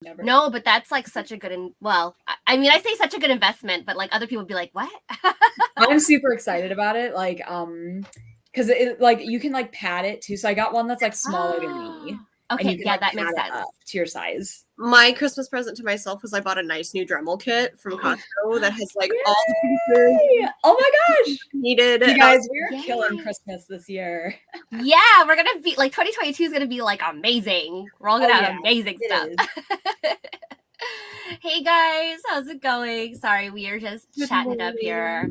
Never. No, but that's like such a good, I mean, I say such a good investment, but like other people would be like, what? I'm super excited about it. Like, because it like you can like pad it too. So I got one that's like smaller than me. And Okay, you can yeah, like that pad makes it sense. up to your size. My Christmas present to myself was I bought a nice new Dremel kit from Costco that has like Yay! all the pieces. Oh my gosh! Needed. You guys, we're Yay. killing Christmas this year. Yeah, we're gonna be like 2022 is gonna be like amazing. We're all gonna have amazing stuff. Hey guys, how's it going? Sorry, we are just chatting it up here.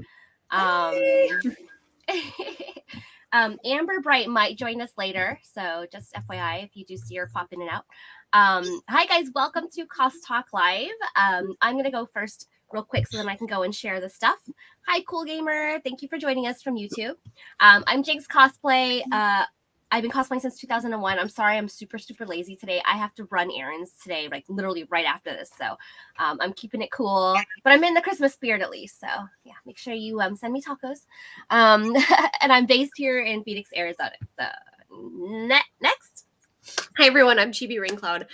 Amber Bright might join us later, so just FYI if you do see her pop in and out. Hi guys, welcome to CosTalk Live. I'm gonna go first real quick so then I can go and share the stuff. Hi, Cool Gamer. Thank you for joining us from YouTube. I'm Jinx Cosplay. I've been cosplaying since 2001. I'm sorry, I'm super lazy today. I have to run errands today, like literally right after this. So I'm keeping it cool, but I'm in the Christmas spirit at least. So yeah, make sure you send me tacos. And I'm based here in Phoenix, Arizona. So next. Hi everyone, I'm Chibi Raincloud.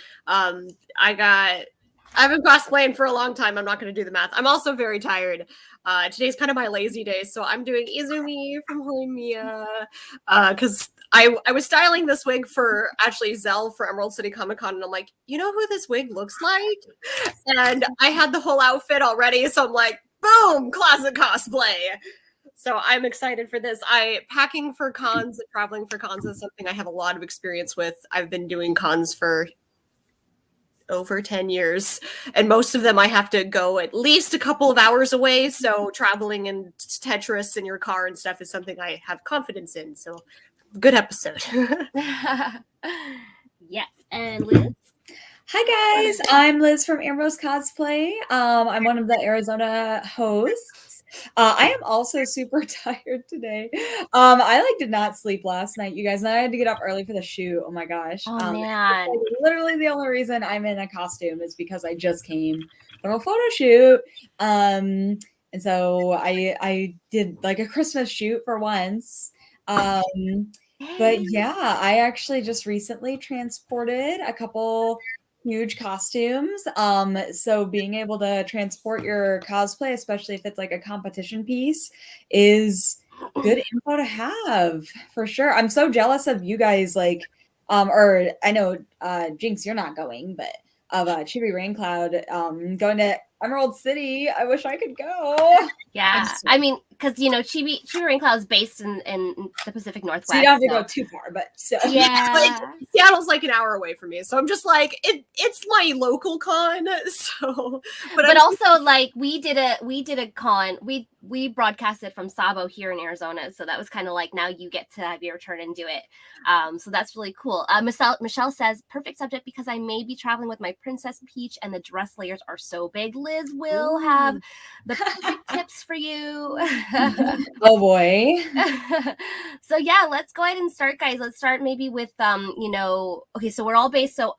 I've been cosplaying for a long time. I'm not going to do the math. I'm also very tired. Today's kind of my lazy day, so I'm doing Izumi from Horimiya because I was styling this wig for actually Zell for Emerald City Comic Con, and I'm like, you know who this wig looks like? And I had the whole outfit already, so I'm like, boom, closet cosplay. So I'm excited for this. Packing for cons and traveling for cons is something I have a lot of experience with. I've been doing cons for over 10 years, and most of them I have to go at least a couple of hours away. So traveling in Tetris in your car and stuff is something I have confidence in. So good episode. Yes, and Liz. Hi guys, I'm Liz from Ambrose Cosplay. I'm one of the Arizona hosts. I am also super tired today. I did not sleep last night, you guys, and I had to get up early for the shoot. Oh my gosh. Oh man. Literally the only reason I'm in a costume is because I just came from a photo shoot. And so I did like a Christmas shoot for once. But yeah, I actually just recently transported a couple huge costumes. So being able to transport your cosplay, especially if it's like a competition piece, is good info to have for sure. I'm so jealous of you guys, like, or I know Jinx, you're not going, but of Chibi Raincloud going to Emerald City. I wish I could go. Yeah, I mean, because Chibi Raincloud is based in the Pacific Northwest. So you don't have to go too far, but so. Yeah, Seattle's like an hour away from me, so I'm just like it's my local con. So, but also like we did a con. We broadcasted from Sabo here in Arizona, so that was kind of like now you get to have your turn and do it. So that's really cool. Michelle says perfect subject because I may be traveling with my Princess Peach, and the dress layers are so big. Liz will have the perfect tips for you. Oh boy. So yeah, let's go ahead and start, guys. Let's start maybe with okay, so we're all based. So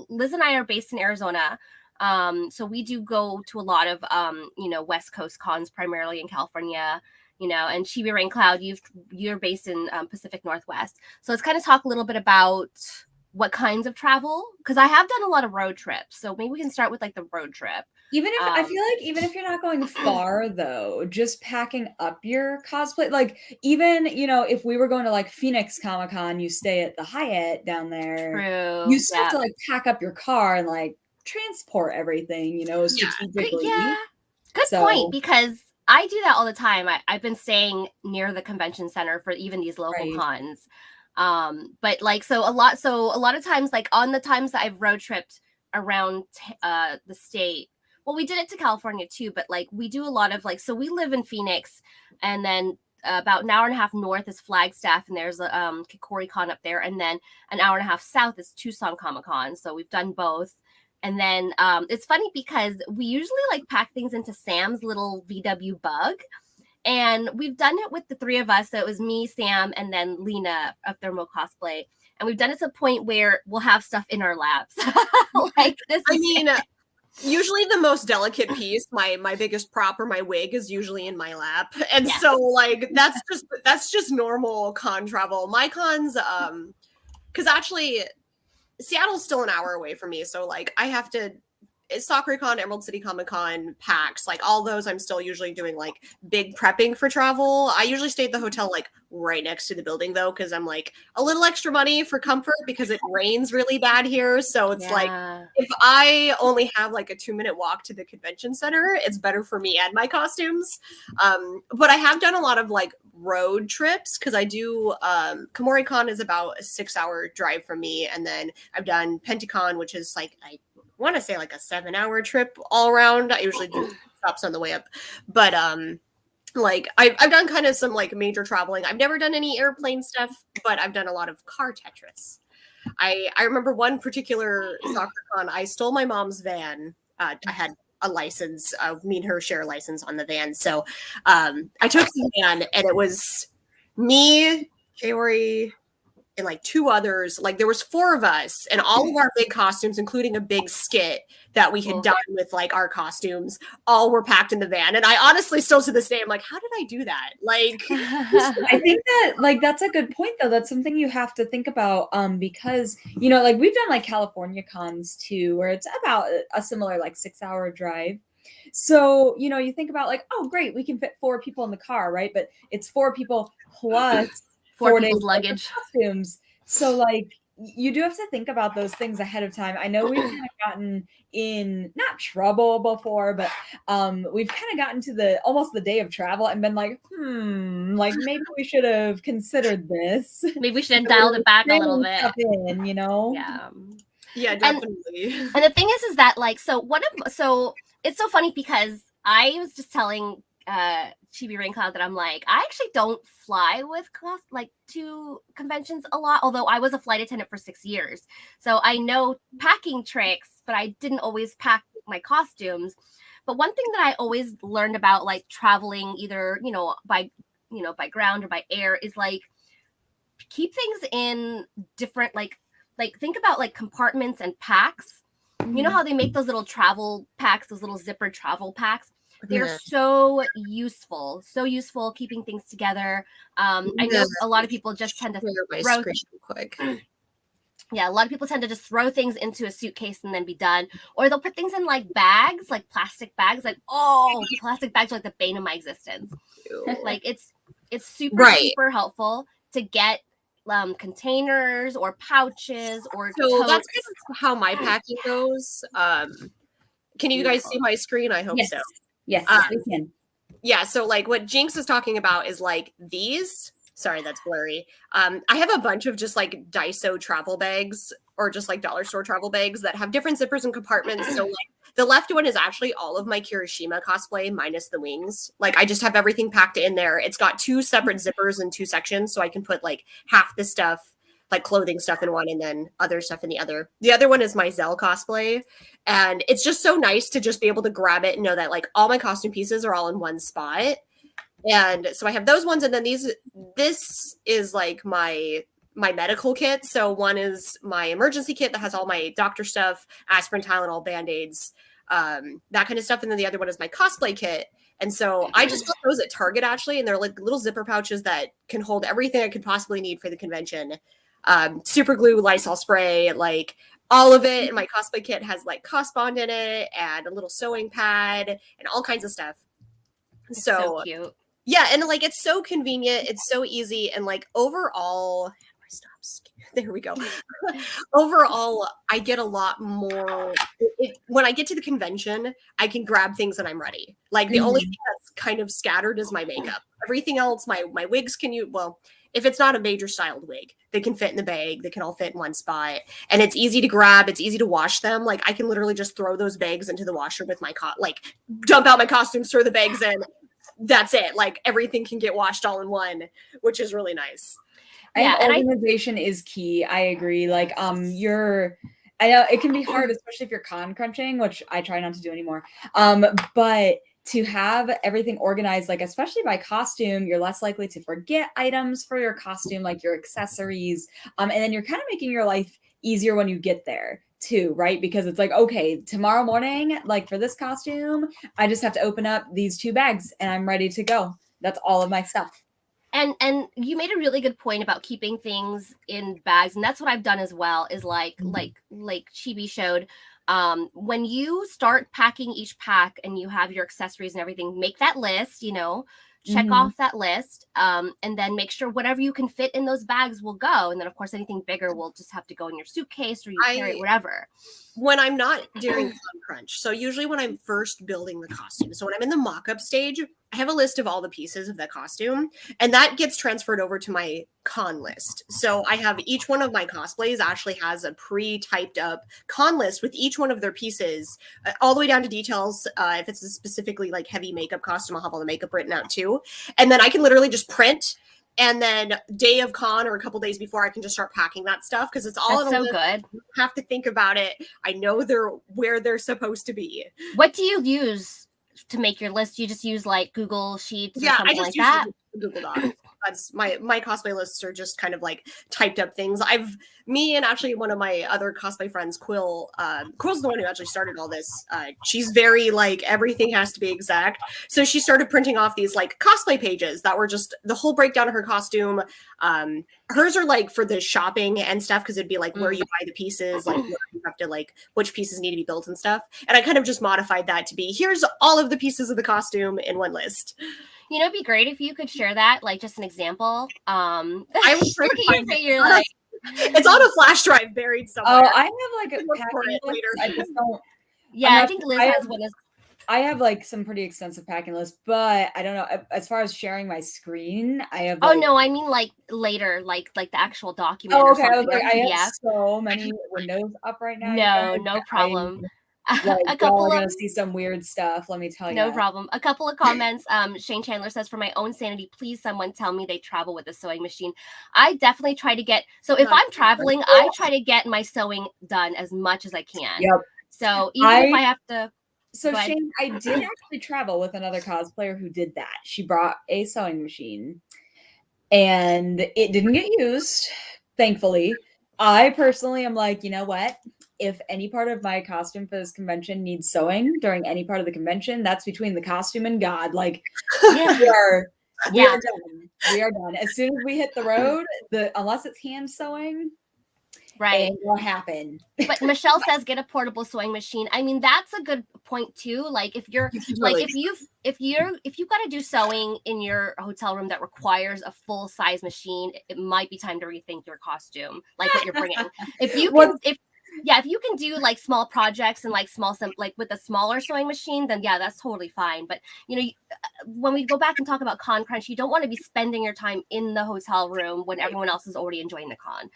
Liz and I are based in Arizona. So we do go to a lot of West Coast cons, primarily in California, and Chibi Raincloud, you're based in Pacific Northwest. So let's kind of talk a little bit about what kinds of travel, because I have done a lot of road trips. So maybe we can start with like the road trip. Even if I feel like even if you're not going far though, just packing up your cosplay, like even if we were going to like Phoenix Comic Con, you stay at the Hyatt down there. True. You still have to like pack up your car and like transport everything, strategically. Yeah. Good point, because I do that all the time. I've been staying near the convention center for even these local cons. But like so a lot of times, like on the times that I've road tripped around the state. Well, we did it to California too, but like we do a lot of like, so we live in Phoenix, and then about an hour and a half north is Flagstaff, and there's a KikoriCon up there, and then an hour and a half south is Tucson Comic Con. So we've done both. And then it's funny because we usually like pack things into Sam's little VW Bug. And we've done it with the three of us. So it was me, Sam, and then Lena of Thermo Cosplay. And we've done it to a point where we'll have stuff in our laps. Like this. Usually the most delicate piece, my biggest prop or my wig, is usually in my lap. And so like that's just normal con travel. My cons, because actually Seattle's still an hour away from me, so like I have to SoccerCon, Emerald City Comic Con, PAX, like all those, I'm still usually doing like big prepping for travel. I usually stay at the hotel like right next to the building though, because I'm like a little extra money for comfort because it rains really bad here. So it's like if I only have like a 2-minute walk to the convention center, it's better for me and my costumes. But I have done a lot of like road trips because I do KomoriCon is about a 6-hour drive from me, and then I've done Penticon, which is like I want to say like a 7-hour trip all around. I usually do stops on the way up, but like I've done kind of some like major traveling. I've never done any airplane stuff, but I've done a lot of car Tetris. I remember one particular SoccerCon, I stole my mom's van. I had a license, me and her share a license on the van, so I took the van, and it was me, Kaori, and like 2 others. Like there was 4 of us, and all of our big costumes, including a big skit that we had done with like our costumes, all were packed in the van. And I honestly still to this day, I'm like, how did I do that? Like I think that like that's a good point though. That's something you have to think about because you know, like we've done like California cons too, where it's about a similar like 6-hour drive. So, you know, you think about like, oh great, we can fit 4 people in the car, right? But it's 4 people plus 4 days luggage costumes. So like you do have to think about those things ahead of time. I know we've kind of gotten in not trouble before, but we've kind of gotten to the almost the day of travel and been like, like maybe we should have considered this. Maybe we should have dialed it back a little bit. In, you know? Yeah, definitely. And the thing is that like so it's so funny because I was just telling Chibi Raincloud that I'm like, I actually don't fly with like to conventions a lot, although I was a flight attendant for 6 years. So I know packing tricks, but I didn't always pack my costumes. But one thing that I always learned about like traveling either, by ground or by air is like keep things in different like think about like compartments and packs. You know how they make those little travel packs, those little zipper travel packs? They're so useful keeping things together. I know a lot of people just tend to throw quick. Yeah, a lot of people tend to just throw things into a suitcase and then be done. Or they'll put things in like bags, like plastic bags. Like, plastic bags are like the bane of my existence. Like it's super helpful to get containers or pouches or so totes. That's kind of how my packing goes. Can you guys see my screen? I hope so. Yes, we can. Yeah, so like what Jinx is talking about is like these. Sorry, that's blurry. I have a bunch of just like Daiso travel bags or just like dollar store travel bags that have different zippers and compartments. So like the left one is actually all of my Kirishima cosplay minus the wings. Like I just have everything packed in there. It's got 2 separate zippers and 2 sections, so I can put like half the stuff, like clothing stuff in one and then other stuff in the other. The other one is my Zell cosplay. And it's just so nice to just be able to grab it and know that like all my costume pieces are all in one spot. And so I have those ones. And then this is like my medical kit. So one is my emergency kit that has all my doctor stuff, aspirin, Tylenol, Band-Aids, that kind of stuff. And then the other one is my cosplay kit. And so I just got those at Target actually. And they're like little zipper pouches that can hold everything I could possibly need for the convention. Super glue, Lysol spray, like all of it. And my cosplay kit has like Cosbond in it and a little sewing pad and all kinds of stuff. So cute. Yeah, and like it's so convenient, it's so easy, and like overall, there we go. Overall, I get a lot more. When I get to the convention, I can grab things and I'm ready. Like the only thing that's kind of scattered is my makeup. Everything else, my wigs if it's not a major styled wig, they can fit in the bag. They can all fit in one spot, and it's easy to grab. It's easy to wash them. Like I can literally just throw those bags into the washer with my dump out my costumes, throw the bags in. That's it. Like everything can get washed all in one, which is really nice. Yeah, and organization is key. I agree. Like I know it can be hard, especially if you're con crunching, which I try not to do anymore. But to have everything organized, like especially by costume, you're less likely to forget items for your costume, like your accessories. And then you're kind of making your life easier when you get there too, right? Because it's like, okay, tomorrow morning, like for this costume, I just have to open up these 2 bags and I'm ready to go. That's all of my stuff. And you made a really good point about keeping things in bags, and that's what I've done as well. Is like Chibi showed. When you start packing each pack and you have your accessories and everything, make that list. Check off that list, and then make sure whatever you can fit in those bags will go. And then, of course, anything bigger will just have to go in your suitcase or you carry it, whatever. When I'm not doing Con Crunch, so usually when I'm first building the costume, so when I'm in the mock-up stage, I have a list of all the pieces of the costume, and that gets transferred over to my con list. So I have each one of my cosplays actually has a pre-typed up con list with each one of their pieces, all the way down to details. If it's a specifically like heavy makeup costume, I'll have all the makeup written out too. And then I can literally just print, and then day of con or a couple days before, I can just start packing that stuff because it's all That's so good. You have to think about it. I know they're where they're supposed to be. What do you use to make your list? You just use like Google Sheets or something like that? Google Docs. That's my cosplay lists are just kind of like typed up things. Me and actually one of my other cosplay friends, Quill's the one who actually started all this. She's very like everything has to be exact. So she started printing off these like cosplay pages that were just the whole breakdown of her costume. Hers are like for the shopping and stuff because it'd be like where you buy the pieces, like where you have to like which pieces need to be built and stuff. And I kind of just modified that to be here's all of the pieces of the costume in one list. It'd be great if you could share that, like just an example. I was look at your face, you're like, it's on a flash drive buried somewhere. Oh, I have like a packing list. I just don't. Yeah, I think Liz has one. I have like some pretty extensive packing lists, but I don't know as far as sharing my screen. I have. Oh no, I mean like later, like the actual document. Oh, okay. I have so many windows up right now. No problem. A couple of gonna see some weird stuff. Let me tell you. No problem. A couple of comments. Shane Chandler says, "For my own sanity, please someone tell me they travel with a sewing machine." I definitely try to get. So if I'm traveling, I try to get my sewing done as much as I can. Yep. So even if I have to. So Shane, I did actually travel with another cosplayer who did that. She brought a sewing machine, and it didn't get used, thankfully. I personally am like, you know what? If any part of my costume for this convention needs sewing during any part of the convention, that's between the costume and God. Like, we are done. We are done. As soon as we hit the road, unless it's hand sewing, right, it will happen. But Michelle says get a portable sewing machine. I mean, that's a good point too. Like if you're like if you've got to do sewing in your hotel room that requires a full size machine, it might be time to rethink your costume, like what you're bringing. If you can do like small projects and like like with a smaller sewing machine, then yeah, that's totally fine. But when we go back and talk about con crunch, you don't want to be spending your time in the hotel room when everyone else is already enjoying the con.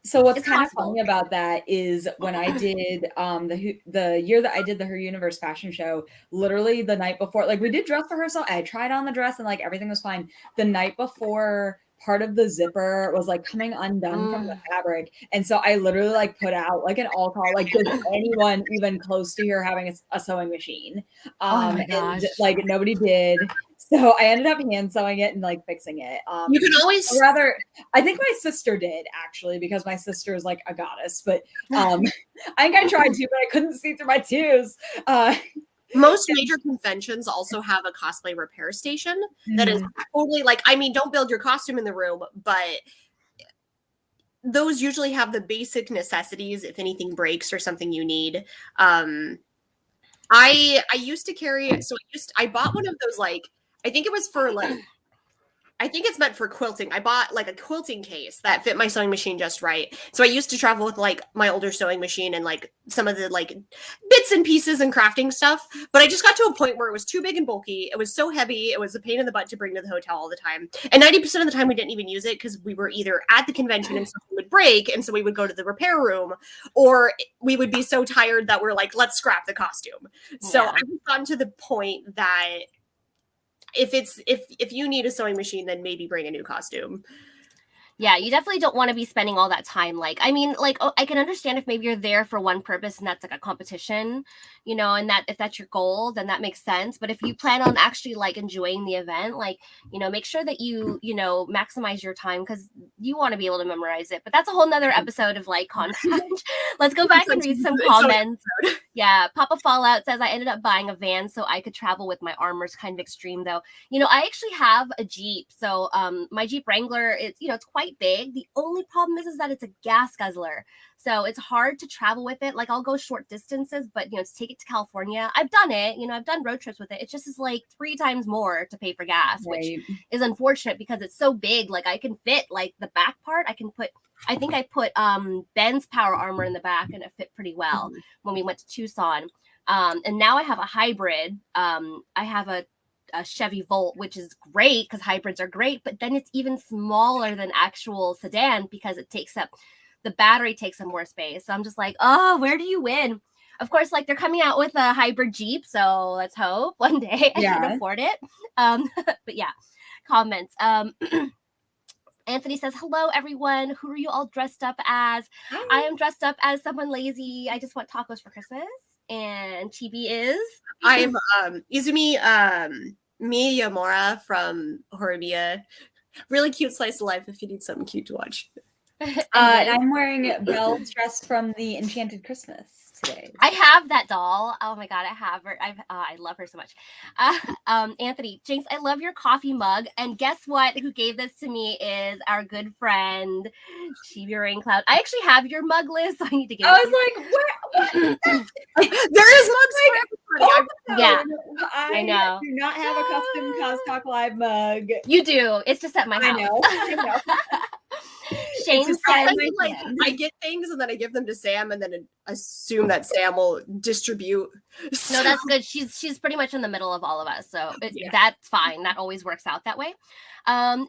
So what's kind of funny about that is when I did the year that I did the Her Universe fashion show, literally the night before, like we did dress rehearsal, I tried on the dress and like everything was fine. The night before, part of the zipper was like coming undone from the fabric, and so I literally like put out like an all call, like does anyone even close to here having a sewing machine? And like nobody did. So I ended up hand sewing it and like fixing it. You can always I think my sister did actually, because my sister is like a goddess, but I think I tried to, but I couldn't see through my tears. Most major conventions also have a cosplay repair station that is totally like, I mean, don't build your costume in the room, but those usually have the basic necessities if anything breaks or something you need. I used to carry, I bought one of those, like, I think it was for like, I think it's meant for quilting. I bought like a quilting case that fit my sewing machine just right. So I used to travel with like my older sewing machine and like some of the like bits and pieces and crafting stuff. But I just got to a point where it was too big and bulky. It was so heavy. It was a pain in the butt to bring to the hotel all the time. And 90% of the time we didn't even use it because we were either at the convention and something would break. And so we would go to the repair room, or we would be so tired that we're like, let's scrap the costume. So I've gotten to the point that if you need a sewing machine, then maybe bring a new costume. Yeah, you definitely don't want to be spending all that time. Like, I mean, like, I can understand if maybe you're there for one purpose and that's like a competition, and that if that's your goal, then that makes sense. But if you plan on actually like enjoying the event, like, make sure that you maximize your time because you want to be able to memorize it. But that's a whole nother episode of like content. Let's go back and read some comments. Yeah, Papa Fallout says I ended up buying a van so I could travel with my armors. Kind of extreme though. I actually have a Jeep. So my Jeep Wrangler, it's quite big. The only problem is that it's a gas guzzler. So it's hard to travel with it. Like I'll go short distances, but to take it to California, I've done it. I've done road trips with it. It just is like 3 times more to pay for gas, which is unfortunate because it's so big. Like I can fit like the back part. I think I put Ben's power armor in the back and it fit pretty well when we went to Tucson. And now I have a hybrid. I have a Chevy Volt, which is great because hybrids are great, but then it's even smaller than actual sedan because the battery takes up more space. So I'm just like, oh, where do you win? Of course, like they're coming out with a hybrid Jeep. So let's hope one day I can afford it. But yeah, comments. Anthony says, hello, everyone. Who are you all dressed up as? Hi. I am dressed up as someone lazy. I just want tacos for Christmas. And Chibi is? I'm Izumi Miyamura from Horimiya. Really cute slice of life if you need something cute to watch. And I'm wearing Belle's dress from the Enchanted Christmas today. I have that doll. Oh my god, I have her. I love her so much. Anthony, Jinx, I love your coffee mug. And guess what? Who gave this to me is our good friend Chibi Raincloud. I actually have your mug list, so I need to give it. I was like, what? There is mugs for everybody. Yeah, I know. Do not have a custom CosTalk Live mug. You do. It's just at my house. I know. Shane says, I get things and then I give them to Sam and then assume that Sam will distribute. No, that's good. She's pretty much in the middle of all of us, so that's fine. That always works out that way.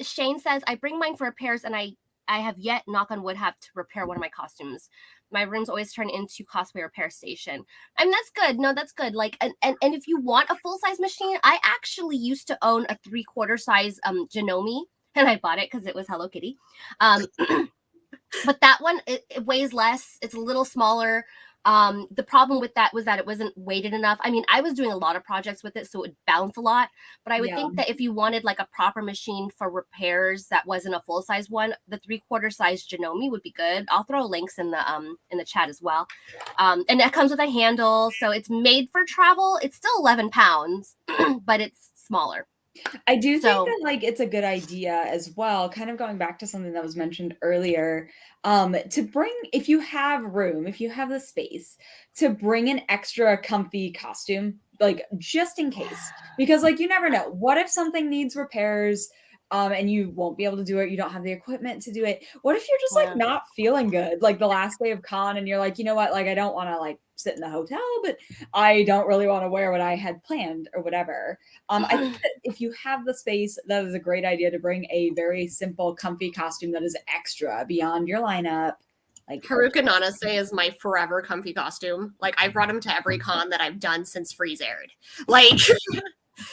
Shane says, I bring mine for repairs and I have yet, knock on wood, have to repair one of my costumes. My rooms always turn into cosplay repair station. I mean, that's good. No, that's good. Like, and if you want a full-size machine, I actually used to own a 3/4 size Janome. And I bought it because it was Hello Kitty. But that one, it weighs less. It's a little smaller. The problem with that was that it wasn't weighted enough. I mean, I was doing a lot of projects with it, so it would bounce a lot. But I would think that if you wanted like a proper machine for repairs that wasn't a full-size one, the 3/4 size Janome would be good. I'll throw links in the chat as well. And it comes with a handle, so it's made for travel. It's still 11 pounds, but it's smaller. I do think that like it's a good idea as well, kind of going back to something that was mentioned earlier, to bring, if you have room, if you have the space, to bring an extra comfy costume, like just in case, because like you never know. What if something needs repairs and you won't be able to do it? You don't have the equipment to do it. What if you're just like not feeling good, like the last day of con, and you're like, you know what, like I don't want to like sit in the hotel, but I don't really want to wear what I had planned or whatever. I think that if you have the space, that is a great idea to bring a very simple, comfy costume that is extra beyond your lineup. Like Haruka Nanase is my forever comfy costume. Like I brought him to every con that I've done since Freeze aired. Like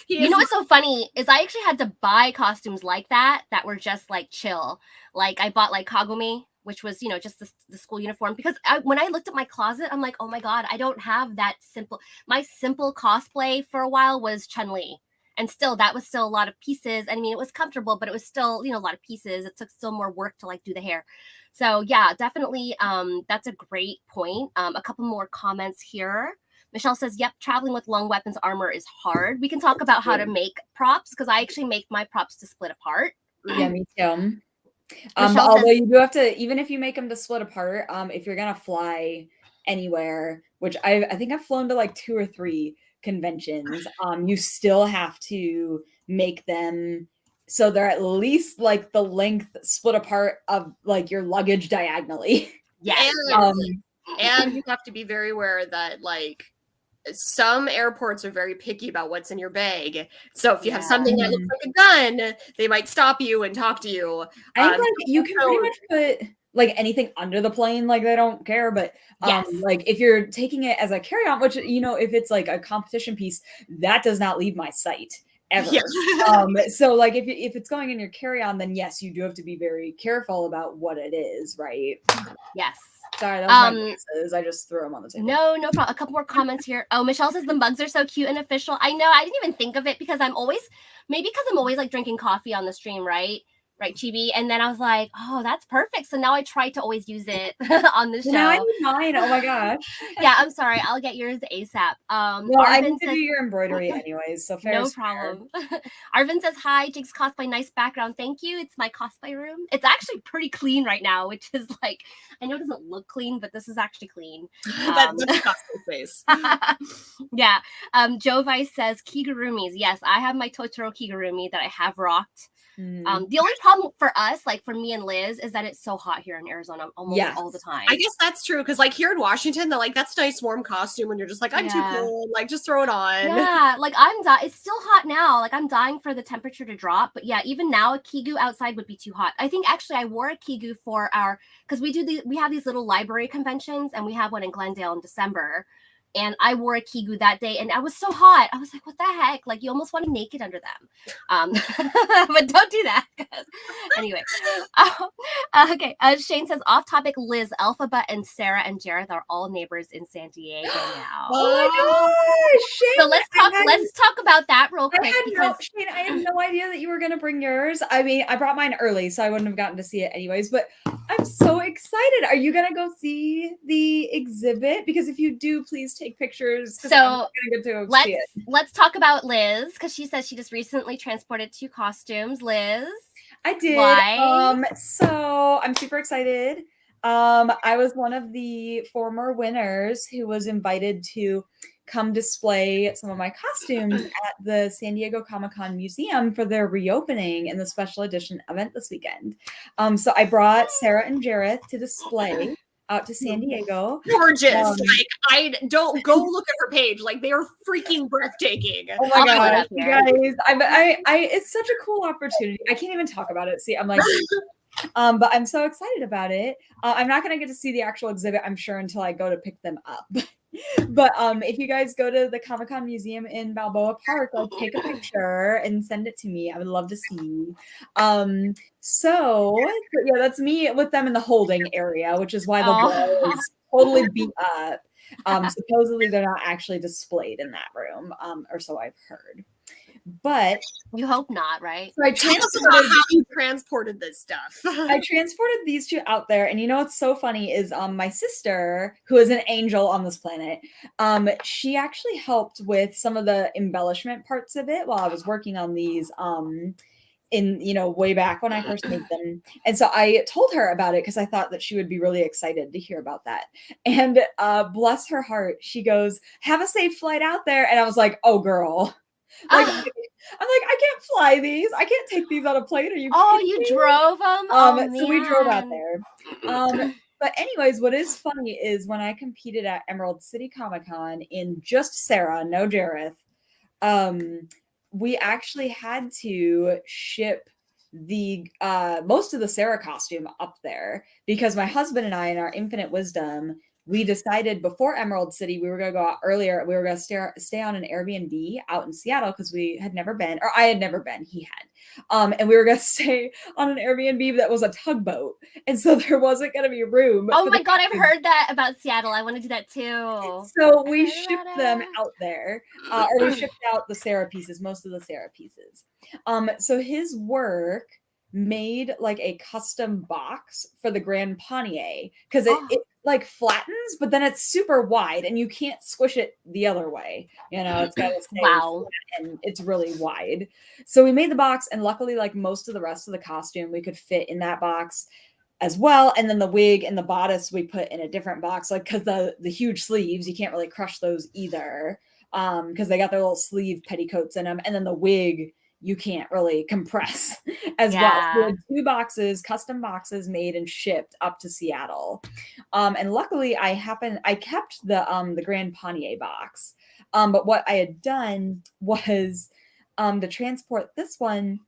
you know what's so funny is I actually had to buy costumes like that were just like chill. Like I bought like Kagome, which was, just the school uniform, because when I looked at my closet, I'm like, oh my god, I don't have that simple. My simple cosplay for a while was Chun-Li, and still that was still a lot of pieces. I mean, it was comfortable, but it was still a lot of pieces. It took still more work to like do the hair. So yeah, definitely that's a great point. A couple more comments here. Michelle says, yep, traveling with long weapons armor is hard. We can talk about how to make props, because I actually make my props to split apart. Yeah, me too. Although you do have to, even if you make them to split apart, if you're gonna fly anywhere, which I think I've flown to like 2 or 3 conventions, you still have to make them so they're at least like the length split apart of like your luggage diagonally. Yes. And you have to be very aware that like some airports are very picky about what's in your bag. So if you have something that looks like a gun, they might stop you and talk to you. I think like you can pretty much put like anything under the plane, like they don't care. But like if you're taking it as a carry-on, which if it's like a competition piece, that does not leave my sight ever. Yes. So like if it's going in your carry-on, then yes, you do have to be very careful about what it is, right? Yes. Sorry, that was my glasses. I just threw them on the table. No problem. A couple more comments here. Oh, Michelle says the mugs are so cute and official. I know. I didn't even think of it because I'm always like drinking coffee on the stream, right? right, Chibi. And then I was like, oh, that's perfect. So now I try to always use it on the show. Now I need mine. Oh my gosh. Yeah, I'm sorry. I'll get yours ASAP. Well, I need to do your embroidery anyways, so fair. No problem. Arvin says, hi, Jinx Cosplay, nice background. Thank you. It's my cosplay room. It's actually pretty clean right now, which is like, I know it doesn't look clean, but this is actually clean. That's cosplay face. Yeah. Joe Vice says, Kigurumis. Yes, I have my Totoro Kigurumi that I have rocked. The only problem for us, like for me and Liz, is that it's so hot here in Arizona almost all the time. I guess that's true, because like here in Washington, they're like, that's a nice warm costume when you're just like, I'm too cold, like just throw it on. Yeah, like it's still hot now. Like I'm dying for the temperature to drop. But yeah, even now a Kigu outside would be too hot. I think actually I wore a Kigu for because we have these little library conventions, and we have one in Glendale in December. And I wore a Kigu that day, and I was so hot. I was like, what the heck? Like, you almost want to naked under them. But don't do that. Anyway. Okay. Shane says, off topic, Liz, Alphaba, and Sarah and Jareth are all neighbors in San Diego now. Oh my gosh, Shane. So let's talk about that real quick. Shane, I had no idea that you were going to bring yours. I mean, I brought mine early, so I wouldn't have gotten to see it anyways, but I'm so excited. Are you going to go see the exhibit? Because if you do, please take pictures. So let's talk about Liz, because she says she just recently transported 2 costumes. Liz, I did. Why? So I'm super excited. I was one of the former winners who was invited to come display some of my costumes at the San Diego Comic-Con Museum for their reopening in the special edition event this weekend. So I brought Sarah and Jareth to display out to San Diego. Gorgeous. Like, I don't go look at her page. Like, they are freaking breathtaking. Oh my god, you guys! I it's such a cool opportunity. I can't even talk about it. See, I'm like, but I'm so excited about it. I'm not gonna get to see the actual exhibit, I'm sure, until I go to pick them up. But if you guys go to the Comic-Con Museum in Balboa Park, like, take a picture and send it to me. I would love to see. So yeah, that's me with them in the holding area, which is why the wall is totally beat up. Supposedly they're not actually displayed in that room, or so I've heard. But you hope not, right? So I transported this stuff. I transported these 2 out there, and you know what's so funny is my sister, who is an angel on this planet, she actually helped with some of the embellishment parts of it while I was working on these in way back when I first made them. And so I told her about it because I thought that she would be really excited to hear about that. And bless her heart, she goes, have a safe flight out there. And I was like, oh girl. Like, I'm like, I can't fly these. I can't take these on a plane. Are you kidding you me? drove them? So we drove out there. But anyways, what is funny is when I competed at Emerald City Comic-Con in just Sarah, no Jareth, we actually had to ship the most of the Sarah costume up there because my husband and I, in our infinite wisdom, we decided before Emerald City, we were going to go out earlier. We were going to stay on an Airbnb out in Seattle because we had never been, or I had never been, he had. And we were going to stay on an Airbnb that was a tugboat. And so there wasn't going to be room. Oh my God, I've heard that about Seattle. I want to do that too. So we shipped them out there, or we shipped out the Sarah pieces, most of the Sarah pieces. So his work made like a custom box for the Grand Pannier because it like flattens, but then it's super wide and you can't squish it the other way. You know, it's got to stay flat and it's really wide. So we made the box, and luckily, like most of the rest of the costume, we could fit in that box as well. And then the wig and the bodice we put in a different box, like because the huge sleeves, you can't really crush those either because they got their little sleeve petticoats in them. And then the wig, you can't really compress as well. So we had 2 boxes, custom boxes made and shipped up to Seattle. And luckily I kept the Grand Pannier box. But what I had done was to transport this one,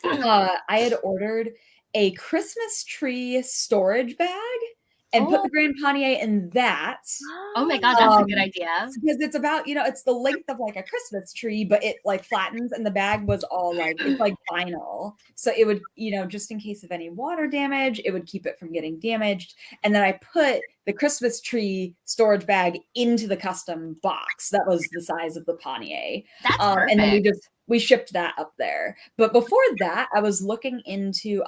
I had ordered a Christmas tree storage bag and put the Grand Pannier in that. Oh my God, that's a good idea. Because it's about, it's the length of like a Christmas tree, but it like flattens, and the bag was all like, it's like vinyl. So it would, just in case of any water damage, it would keep it from getting damaged. And then I put the Christmas tree storage bag into the custom box that was the size of the Pannier. That's perfect. And then we just we shipped that up there. But before that, I was looking into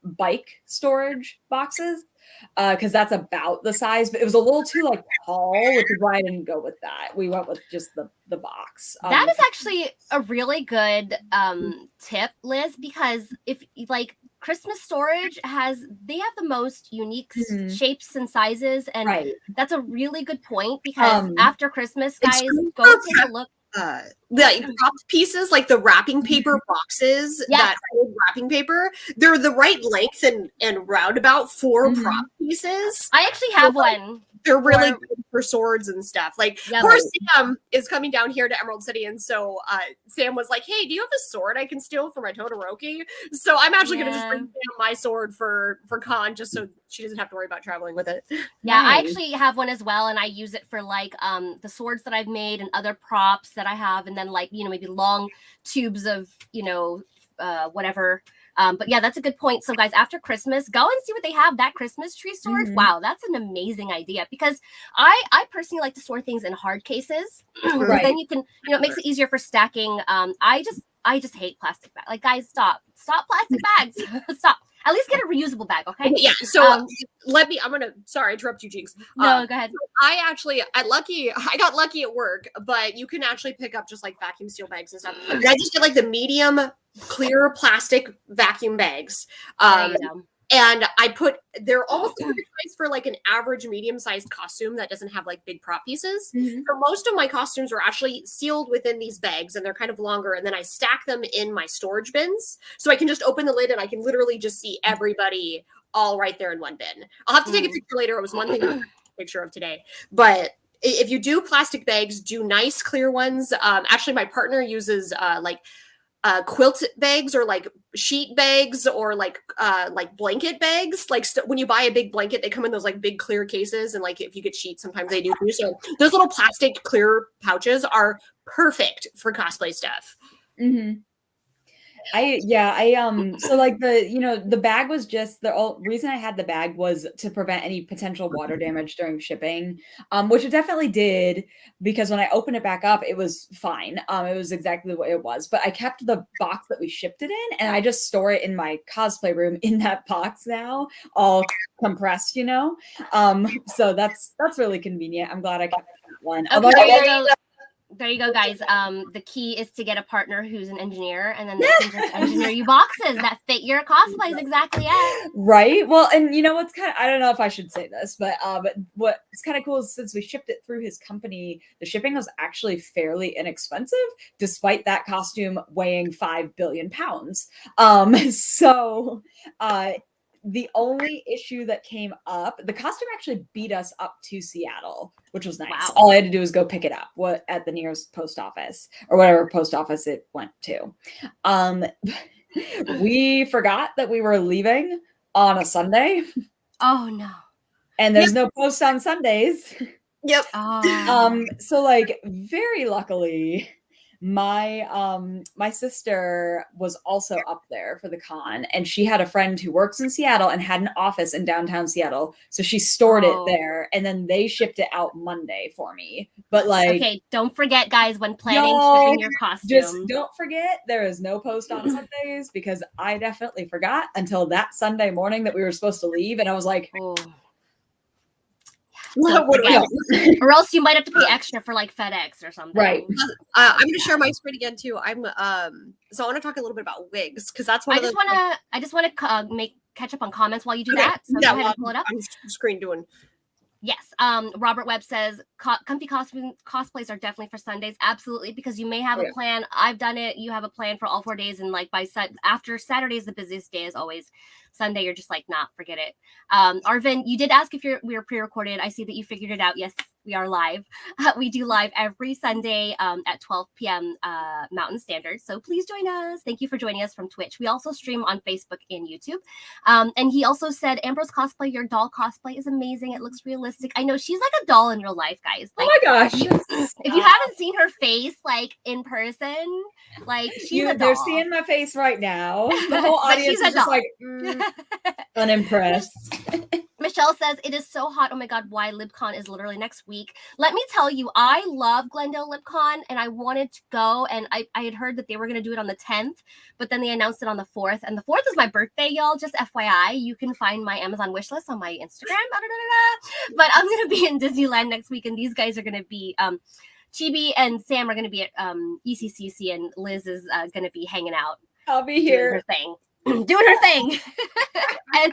bike storage boxes because that's about the size, but it was a little too like tall, which is why I didn't go with that. We went with just the box. That is actually a really good tip, Liz, because if like Christmas storage they have the most unique shapes and sizes, and that's a really good point because after Christmas, guys, go take a look. The propped pieces, like the wrapping paper boxes, that old wrapping paper, they're the right length and roundabout for prop pieces. I actually have one. They're really good for swords and stuff. Like, poor Sam is coming down here to Emerald City, and so Sam was like, "Hey, do you have a sword I can steal for my Todoroki?" So I'm actually going to just bring Sam my sword for con, just so she doesn't have to worry about traveling with it. Yeah, I actually have one as well, and I use it for like the swords that I've made and other props that I have, and then like maybe long tubes of whatever. But yeah, that's a good point. So guys, after Christmas, go and see what they have. That Christmas tree storage. Wow, that's an amazing idea, because I personally like to store things in hard cases. Then you can, it makes it easier for stacking. I just hate plastic bags. Like, guys, stop plastic bags. Stop. At least get a reusable bag, okay? Yeah. So sorry, interrupt you, Jinx. No, go ahead. I got lucky at work, but you can actually pick up just like vacuum seal bags and stuff. And I just get like the medium clear plastic vacuum bags. And they're almost the size for like an average medium-sized costume that doesn't have like big prop pieces. So most of my costumes are actually sealed within these bags, and they're kind of longer. And then I stack them in my storage bins, so I can just open the lid and I can literally just see everybody all right there in one bin. I'll have to take a picture later. It was one thing I took a picture of today. But if you do plastic bags, do nice clear ones. Actually, my partner uses quilt bags or like sheet bags or like blanket bags. Like when you buy a big blanket, they come in those like big clear cases, and like if you get sheets, sometimes they do too. So those little plastic clear pouches are perfect for cosplay stuff. So like the bag was just the reason I had the bag was to prevent any potential water damage during shipping, which it definitely did, because when I opened it back up, it was fine. It was exactly the way it was, but I kept the box that we shipped it in, and I just store it in my cosplay room in that box now, all compressed, so that's really convenient. I'm glad I kept that one. There you go, guys. The key is to get a partner who's an engineer, and then they can just engineer you boxes that fit your cosplays exactly as. Right. Well, and what's I don't know if I should say this, but what's kind of cool is since we shipped it through his company, the shipping was actually fairly inexpensive, despite that costume weighing 5 billion pounds. The only issue that came up, the costume actually beat us up to Seattle, which was nice. Wow. All I had to do was go pick it up at the nearest post office or whatever post office it went to. We forgot that we were leaving on a Sunday. Oh no. And there's no post on Sundays. Yep. So like very luckily, my sister was also up there for the con, and she had a friend who works in Seattle and had an office in downtown Seattle, so she stored it there, and then they shipped it out Monday for me. But okay, don't forget, guys, when planning shipping your costume, just don't forget there is no post on Sundays, because I definitely forgot until that Sunday morning that we were supposed to leave, and I was like, or else you might have to pay extra for like FedEx or something. Right. I'm going to share my screen again too. So I want to talk a one about wigs, because that's one. I just want to catch up on comments while you do that. So go ahead and pull it up. I'm screen doing. Yes. Robert Webb says comfy cosplays are definitely for Sundays. Absolutely, because you may have a plan. I've done it. You have a plan for all 4 days, and like after Saturday is the busiest day as always. Sunday, you're just like, nah, forget it. Arvin, you did ask if we were pre-recorded. I see that you figured it out. Yes, we are live. We do live every Sunday at 12 p.m. Mountain Standard. So please join us. Thank you for joining us from Twitch. We also stream on Facebook and YouTube. And he also said, Ambrose Cosplay, your doll cosplay is amazing. It looks realistic. I know she's like a doll in real life, guys. Like, oh my gosh. If you haven't seen her face like in person, like she's a doll. They're seeing my face right now. The whole audience is just like unimpressed. Michelle says, it is so hot. Oh my God, why LibCon is literally next week. Let me tell you, I love Glendale LibCon and I wanted to go. And I had heard that they were going to do it on the 10th, but then they announced it on the 4th. And the 4th is my birthday, y'all. Just FYI, you can find my Amazon wish list on my Instagram. But I'm going to be in Disneyland next week and these guys are going to be, Chibi and Sam are going to be at ECCC and Liz is going to be hanging out. I'll be here. Doing her thing. And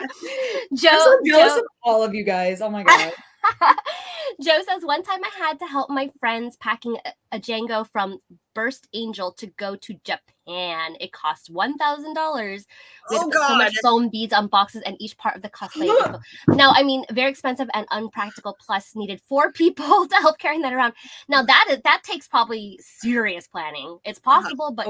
Joe, I'm so jealous of all of you guys. Oh my God. Joe says, one time I had to help my friends packing a Django from Burst Angel to go to Japan. It cost $1,000 with so much foam beads on boxes and each part of the cosplay. Now, I mean, very expensive and unpractical, plus needed 4 people to help carrying that around. Now, that takes probably serious planning. It's possible, but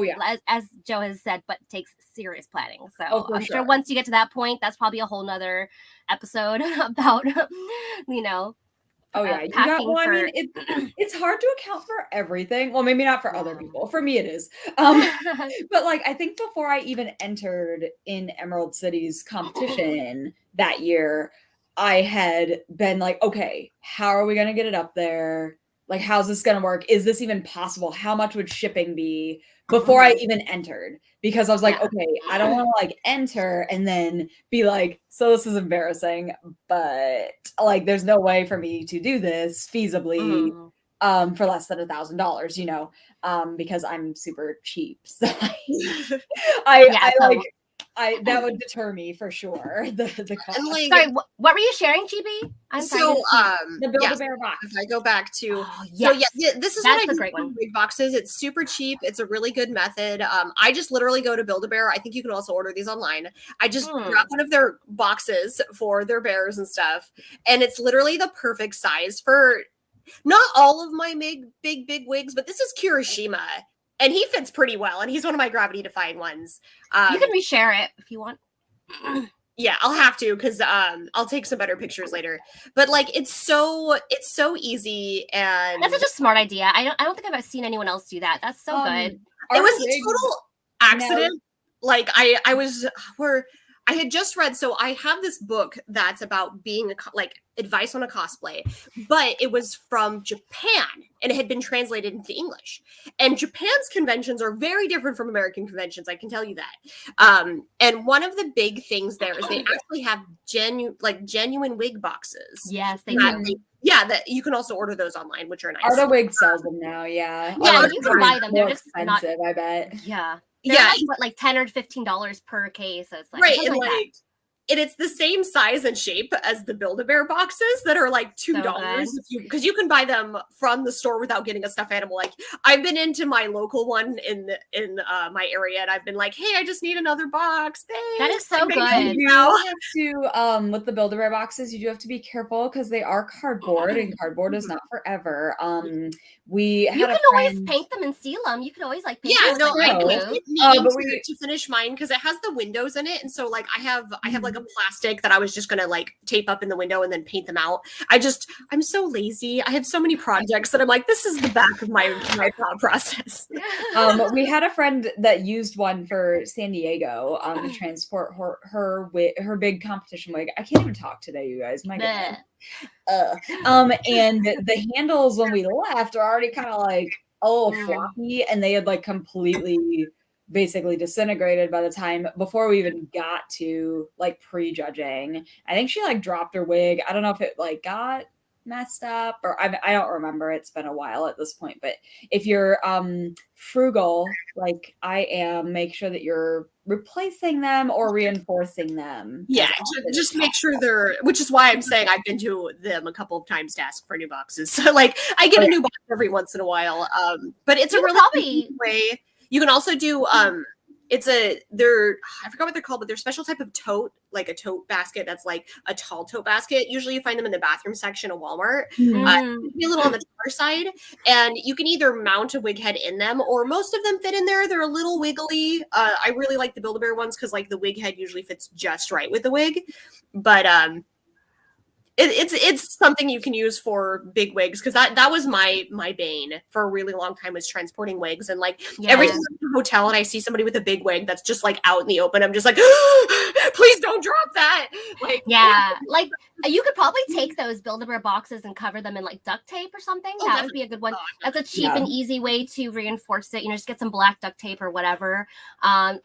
as Joe has said, but it takes serious planning. So I'm sure once you get to that point, that's probably a whole nother episode about, you know, Oh yeah, you got. Well, I mean, it's hard to account for everything. Well, maybe not for other people. For me, it is. But like, I think before I even entered in Emerald City's competition that year, I had been like, okay, how are we gonna get it up there? Like, how's this gonna work? Is this even possible? How much would shipping be? Before I even entered, because I was like, okay, I don't want to like enter and then be like, so this is embarrassing, but like, there's no way for me to do this feasibly for less than $1,000, you know, because I'm super cheap. So that would deter me for sure. The cost. Like, sorry, what were you sharing, Chibi? The Build-A-Bear box. If I go back to this is what I do with big boxes. It's super cheap. It's a really good method. I just literally go to Build-A-Bear. I think you can also order these online. I just grab one of their boxes for their bears and stuff, and it's literally the perfect size for not all of my big wigs, but this is Kirishima. And he fits pretty well, and he's one of my gravity-defying ones. You can reshare it if you want. Yeah, I'll have to because I'll take some better pictures later. But like, it's so easy, and that's such a smart idea. I don't think I've seen anyone else do that. That's so good. It was a total accident. Like I had just read, so I have this book that's about being like advice on a cosplay, but it was from Japan and it had been translated into English. And Japan's conventions are very different from American conventions, I can tell you that. And one of the big things there is they actually have genuine wig boxes. Yes, they do. That you can also order those online, which are nice. Arta Wig sells them now, yeah. Yeah, you can buy them. They're just expensive, I bet. Yeah. They're like $10 or $15 per case. So it's like right, and it's the same size and shape as the Build-A-Bear boxes that are like $2 because you can buy them from the store without getting a stuffed animal. Like I've been into my local one in my area, and I've been like, hey, I just need another box. Thanks. That is so good. You have to with the Build-A-Bear boxes, you do have to be careful because they are cardboard, and cardboard is not forever. You can always paint them and seal them. You can always like paint them. To finish mine because it has the windows in it, and so like I have like a plastic that I was just gonna like tape up in the window and then paint them out. I'm so lazy. I have so many projects that I'm like, this is the back of my thought process. We had a friend that used one for San Diego to transport her big competition wig. I can't even talk today, you guys. My goodness. And the handles when we left are already kind of like floppy, and they had like completely basically disintegrated by the time before we even got to like prejudging. I think she like dropped her wig. I don't know if it like got messed up or I don't remember. It's been a while at this point, but if you're frugal like I am, make sure that you're replacing them or reinforcing them. Yeah, just make sure which is why I'm saying I've been to them a couple of times to ask for new boxes. So like I get a new box every once in a while. But it's a really easy way. You can also do I forgot what they're called, but they're a special type of tote, like a tote basket that's like a tall tote basket. Usually you find them in the bathroom section of Walmart. Be a little on the taller side, and you can either mount a wig head in them, or most of them fit in there. They're a little wiggly. I really like the Build-A-Bear ones because like the wig head usually fits just right with the wig, but It's something you can use for big wigs, because that was my bane for a really long time, was transporting wigs. And like every time I'm in a hotel and I see somebody with a big wig that's just like out in the open, I'm just like, please don't drop that. Like, like you could probably take those Build-A-Bear boxes and cover them in like duct tape or something. That would be a good one. That's a cheap and easy way to reinforce it. Just get some black duct tape or whatever.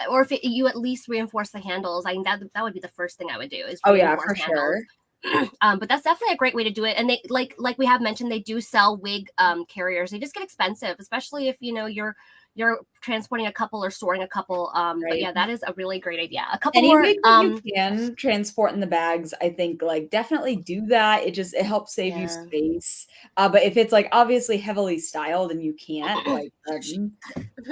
Or if you at least reinforce the handles, I think that would be the first thing I would do, is reinforce handles. Sure. But that's definitely a great way to do it. And they like we have mentioned, they do sell wig carriers. They just get expensive, especially if you're transporting a couple or storing a couple. But yeah, that is a really great idea. A couple more you can transport in the bags, I think, like definitely do that. It helps save you space. But if it's like obviously heavily styled and you can't, like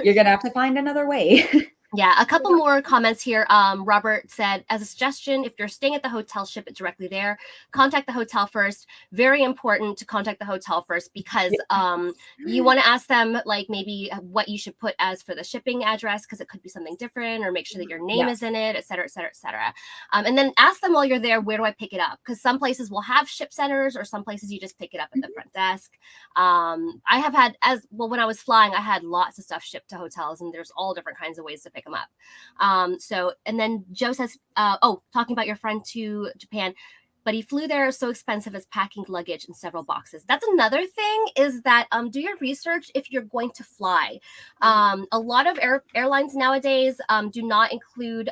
you're gonna have to find another way. Yeah, a couple more comments here. Robert said, as a suggestion, if you're staying at the hotel, ship it directly there. Contact the hotel first. Very important to contact the hotel first, because you want to ask them like maybe what you should put as for the shipping address, because it could be something different, or make sure that your name is in it, et cetera, et cetera, et cetera. And then ask them while you're there, where do I pick it up? Because some places will have ship centers, or some places you just pick it up at the front desk. I have had, when I was flying, I had lots of stuff shipped to hotels, and there's all different kinds of ways to pick them up. So, and then Joe says, talking about your friend to Japan, but he flew there, so expensive as packing luggage in several boxes. That's another thing, is that do your research if you're going to fly. A lot of airlines nowadays do not include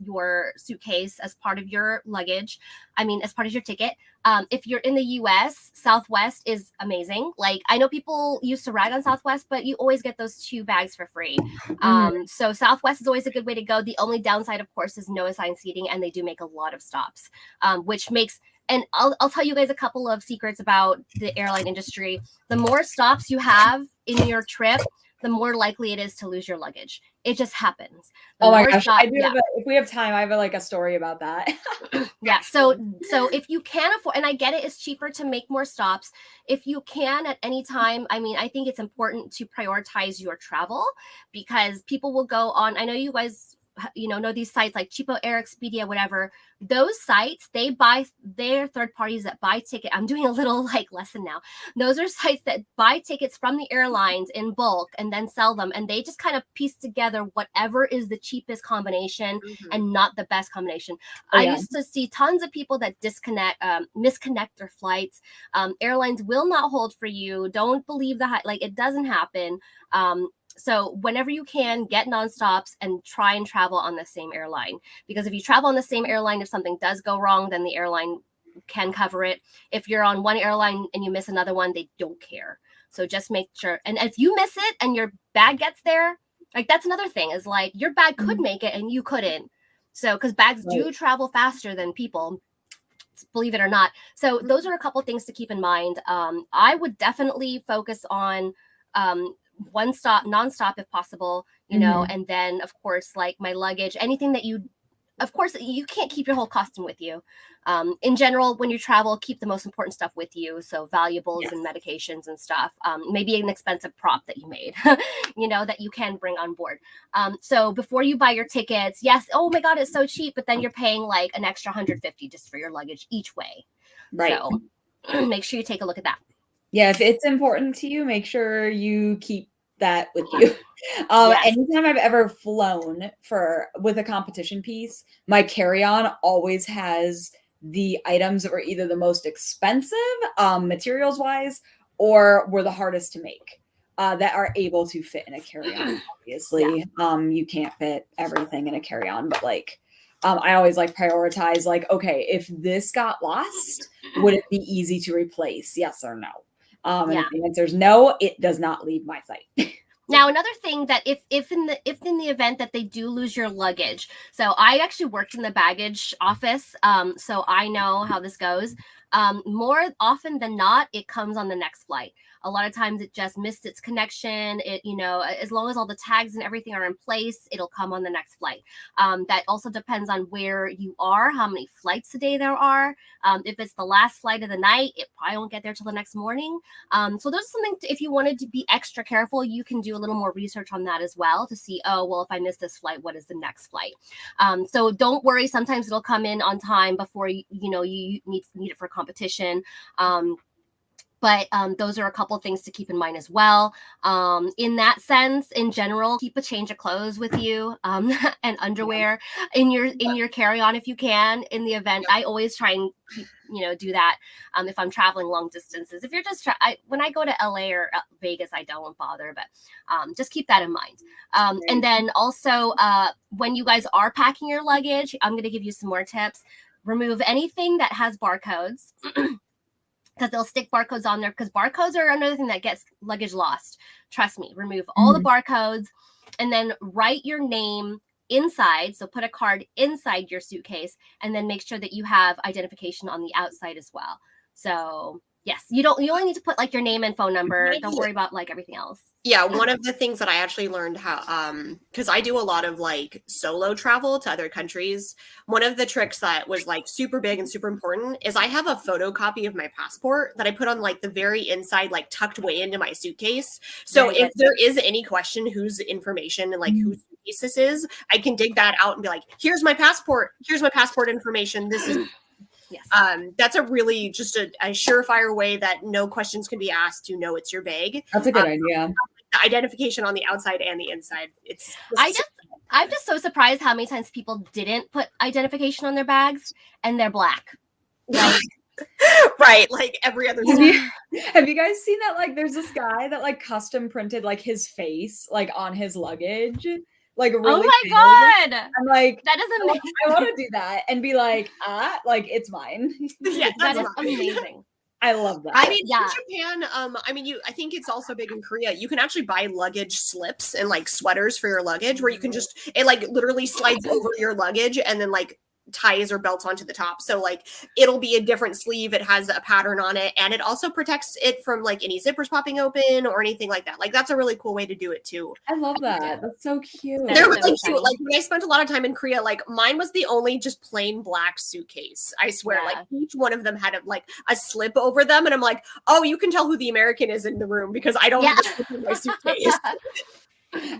your suitcase as part of your luggage. I mean, as part of your ticket. If you're in the US, Southwest is amazing. Like, I know people used to rag on Southwest, but you always get those 2 bags for free. So Southwest is always a good way to go. The only downside, of course, is no assigned seating, and they do make a lot of stops, which makes, and I'll tell you guys a couple of secrets about the airline industry. The more stops you have in your trip, the more likely it is to lose your luggage. It just happens. Oh my gosh, I do. If we have time, I have a story about that. Yeah. So if you can afford, and I get it, it's cheaper to make more stops. If you can at any time, I mean, I think it's important to prioritize your travel, because people will go on. I know you guys, know these sites like Cheapo Air, Expedia, whatever. Those sites, they're third parties that buy ticket. I'm doing a little like lesson now. Those are sites that buy tickets from the airlines in bulk and then sell them. And they just kind of piece together whatever is the cheapest combination and not the best combination. I used to see tons of people that misconnect their flights. Airlines will not hold for you. Don't believe it doesn't happen. So whenever you can, get nonstops and try and travel on the same airline. Because if you travel on the same airline, if something does go wrong, then the airline can cover it. If you're on one airline and you miss another one, they don't care. So just make sure. And if you miss it and your bag gets there, like that's another thing, is like your bag could make it and you couldn't. So because bags do travel faster than people, believe it or not. So those are a couple things to keep in mind. I would definitely focus on one stop, nonstop if possible, and then of course, like my luggage, anything that of course, you can't keep your whole costume with you. In general, when you travel, keep the most important stuff with you. So valuables and medications and stuff. Maybe an expensive prop that you made, that you can bring on board. So before you buy your tickets, yes, oh my God, it's so cheap, but then you're paying like an extra $150 just for your luggage each way. Right. So make sure you take a look at that. Yeah, if it's important to you, make sure you keep that with you. Anytime I've ever flown with a competition piece, my carry-on always has the items that were either the most expensive, materials-wise, or were the hardest to make, that are able to fit in a carry-on. Obviously, you can't fit everything in a carry-on, but like, I always prioritize, okay, if this got lost, would it be easy to replace? Yes or no? And if the answer is no, it does not leave my site. Now, another thing that if in the event that they do lose your luggage, so I actually worked in the baggage office, so I know how this goes. More often than not, it comes on the next flight. A lot of times it just missed its connection. It, you know, as long as all the tags and everything are in place, it'll come on the next flight. That also depends on where you are, how many flights a day there are. If it's the last flight of the night, it probably won't get there till the next morning. So there's something if you wanted to be extra careful, you can do a little more research on that as well to see, oh, well, if I miss this flight, what is the next flight? So don't worry. Sometimes it'll come in on time before you need it for competition. But those are a couple things to keep in mind as well. In that sense, in general, keep a change of clothes with you and underwear in your carry-on if you can. In the event, I always try and keep, do that if I'm traveling long distances. If you're just when I go to LA or Vegas, I don't bother, but just keep that in mind. And then also when you guys are packing your luggage, I'm going to give you some more tips. Remove anything that has barcodes. Because they'll stick barcodes on there, because barcodes are another thing that gets luggage lost. Trust me, remove all the barcodes and then write your name inside. So put a card inside your suitcase and then make sure that you have identification on the outside as well. So yes, you only need to put like your name and phone number. Don't worry about like everything else. Yeah, one of the things that I actually learned how, because I do a lot of like solo travel to other countries. One of the tricks that was like super big and super important is I have a photocopy of my passport that I put on like the very inside, like tucked way into my suitcase. So if there is any question whose information and like whose suitcase this is, I can dig that out and be like, here's my passport information. This is yes. That's a really just a surefire way that no questions can be asked to know it's your bag. That's a good idea. The identification on the outside and the inside. I'm just so surprised how many times people didn't put identification on their bags and they're black. Like, right, like every other. Have you guys seen that? Like, there's this guy that like custom printed like his face like on his luggage. Like really oh my god! I'm like, that is amazing. I want to do that and be like, like it's mine. Yeah, that is amazing. I love that. I mean, in Japan, I think it's also big in Korea. You can actually buy luggage slips and like sweaters for your luggage where you can it like literally slides over your luggage and then like ties or belts onto the top. So like it'll be a different sleeve. It has a pattern on it. And it also protects it from like any zippers popping open or anything like that. Like that's a really cool way to do it too. I love that. That's so cute. They're really cute. Like when I spent a lot of time in Korea, like mine was the only just plain black suitcase. I swear, like each one of them had a slip over them. And I'm like, oh, you can tell who the American is in the room because I don't have a slip in my suitcase.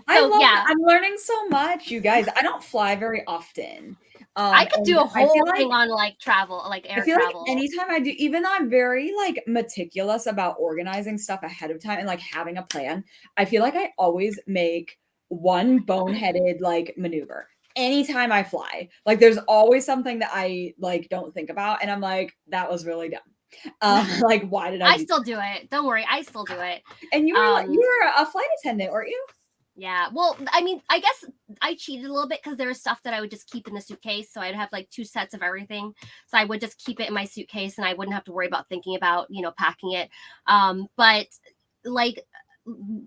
I'm learning so much, you guys. I don't fly very often. I could do a whole thing on like travel, like air travel. Like anytime I do, even though I'm very like meticulous about organizing stuff ahead of time and like having a plan, I feel like I always make one boneheaded like maneuver. Anytime I fly, like there's always something that I like don't think about, and I'm like, that was really dumb. Like, why did I still do it? Don't worry, I still do it. And you were a flight attendant, weren't you? Yeah. Well, I mean, I guess I cheated a little bit because there was stuff that I would just keep in the suitcase. So I'd have like 2 sets of everything. So I would just keep it in my suitcase and I wouldn't have to worry about thinking about, packing it. But like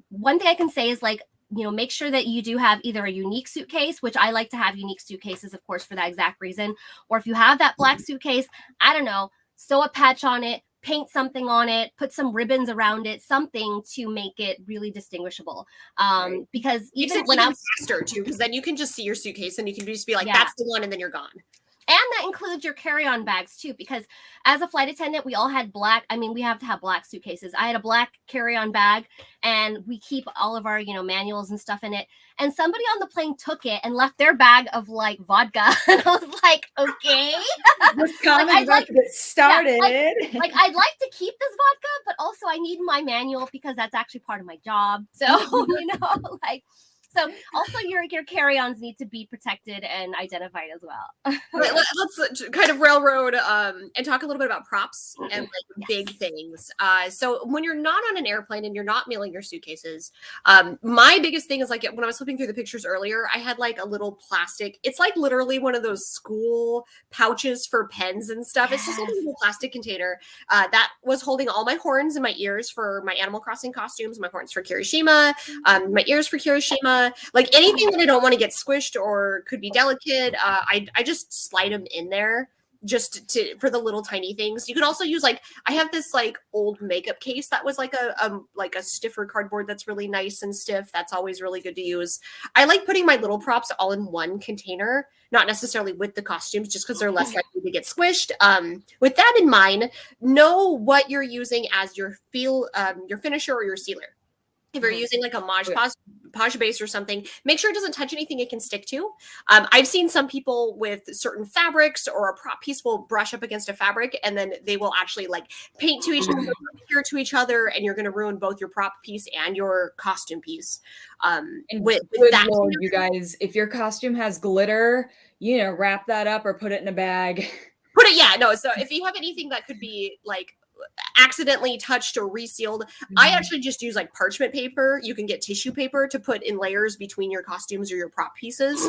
one thing I can say is like, make sure that you do have either a unique suitcase, which I like to have unique suitcases, of course, for that exact reason. Or if you have that black suitcase, I don't know, sew a patch on it, paint something on it, put some ribbons around it, something to make it really distinguishable. Because even when I'm faster too, because then you can just see your suitcase and you can just be like, that's the one, and then you're gone. And that includes your carry-on bags too, because as a flight attendant, we all had black. I mean, we have to have black suitcases. I had a black carry-on bag, and we keep all of our, manuals and stuff in it. And somebody on the plane took it and left their bag of like vodka, and I was like, okay, I'd like to get started. Yeah, like I'd like to keep this vodka, but also I need my manual because that's actually part of my job. So So also your carry-ons need to be protected and identified as well. Let's kind of railroad and talk a little bit about props and like big things. So when you're not on an airplane and you're not mailing your suitcases, my biggest thing is like when I was flipping through the pictures earlier, I had like a little plastic. It's like literally one of those school pouches for pens and stuff. Yes. It's just like a little plastic container that was holding all my horns and my ears for my Animal Crossing costumes, my horns for Kirishima, my ears for Kirishima. Like anything that I don't want to get squished or could be delicate, I just slide them in there. for the little tiny things. You can also use like, I have this like old makeup case that was like a stiffer cardboard that's really nice and stiff. That's always really good to use. I like putting my little props all in one container, not necessarily with the costumes, just because they're less likely to get squished. With that in mind, know what you're using as your finisher or your sealer. If you're using like a Mod Podge base or something, make sure it doesn't touch anything it can stick to. I've seen some people with certain fabrics or a prop piece will brush up against a fabric and then they will actually like paint to each other, adhere to each other, and you're going to ruin both your prop piece and your costume piece. And with that, Lord, you guys, if your costume has glitter, wrap that up or put it in a bag. So if you have anything that could be like accidentally touched or resealed, I actually just use like parchment paper. You can get tissue paper to put in layers between your costumes or your prop pieces.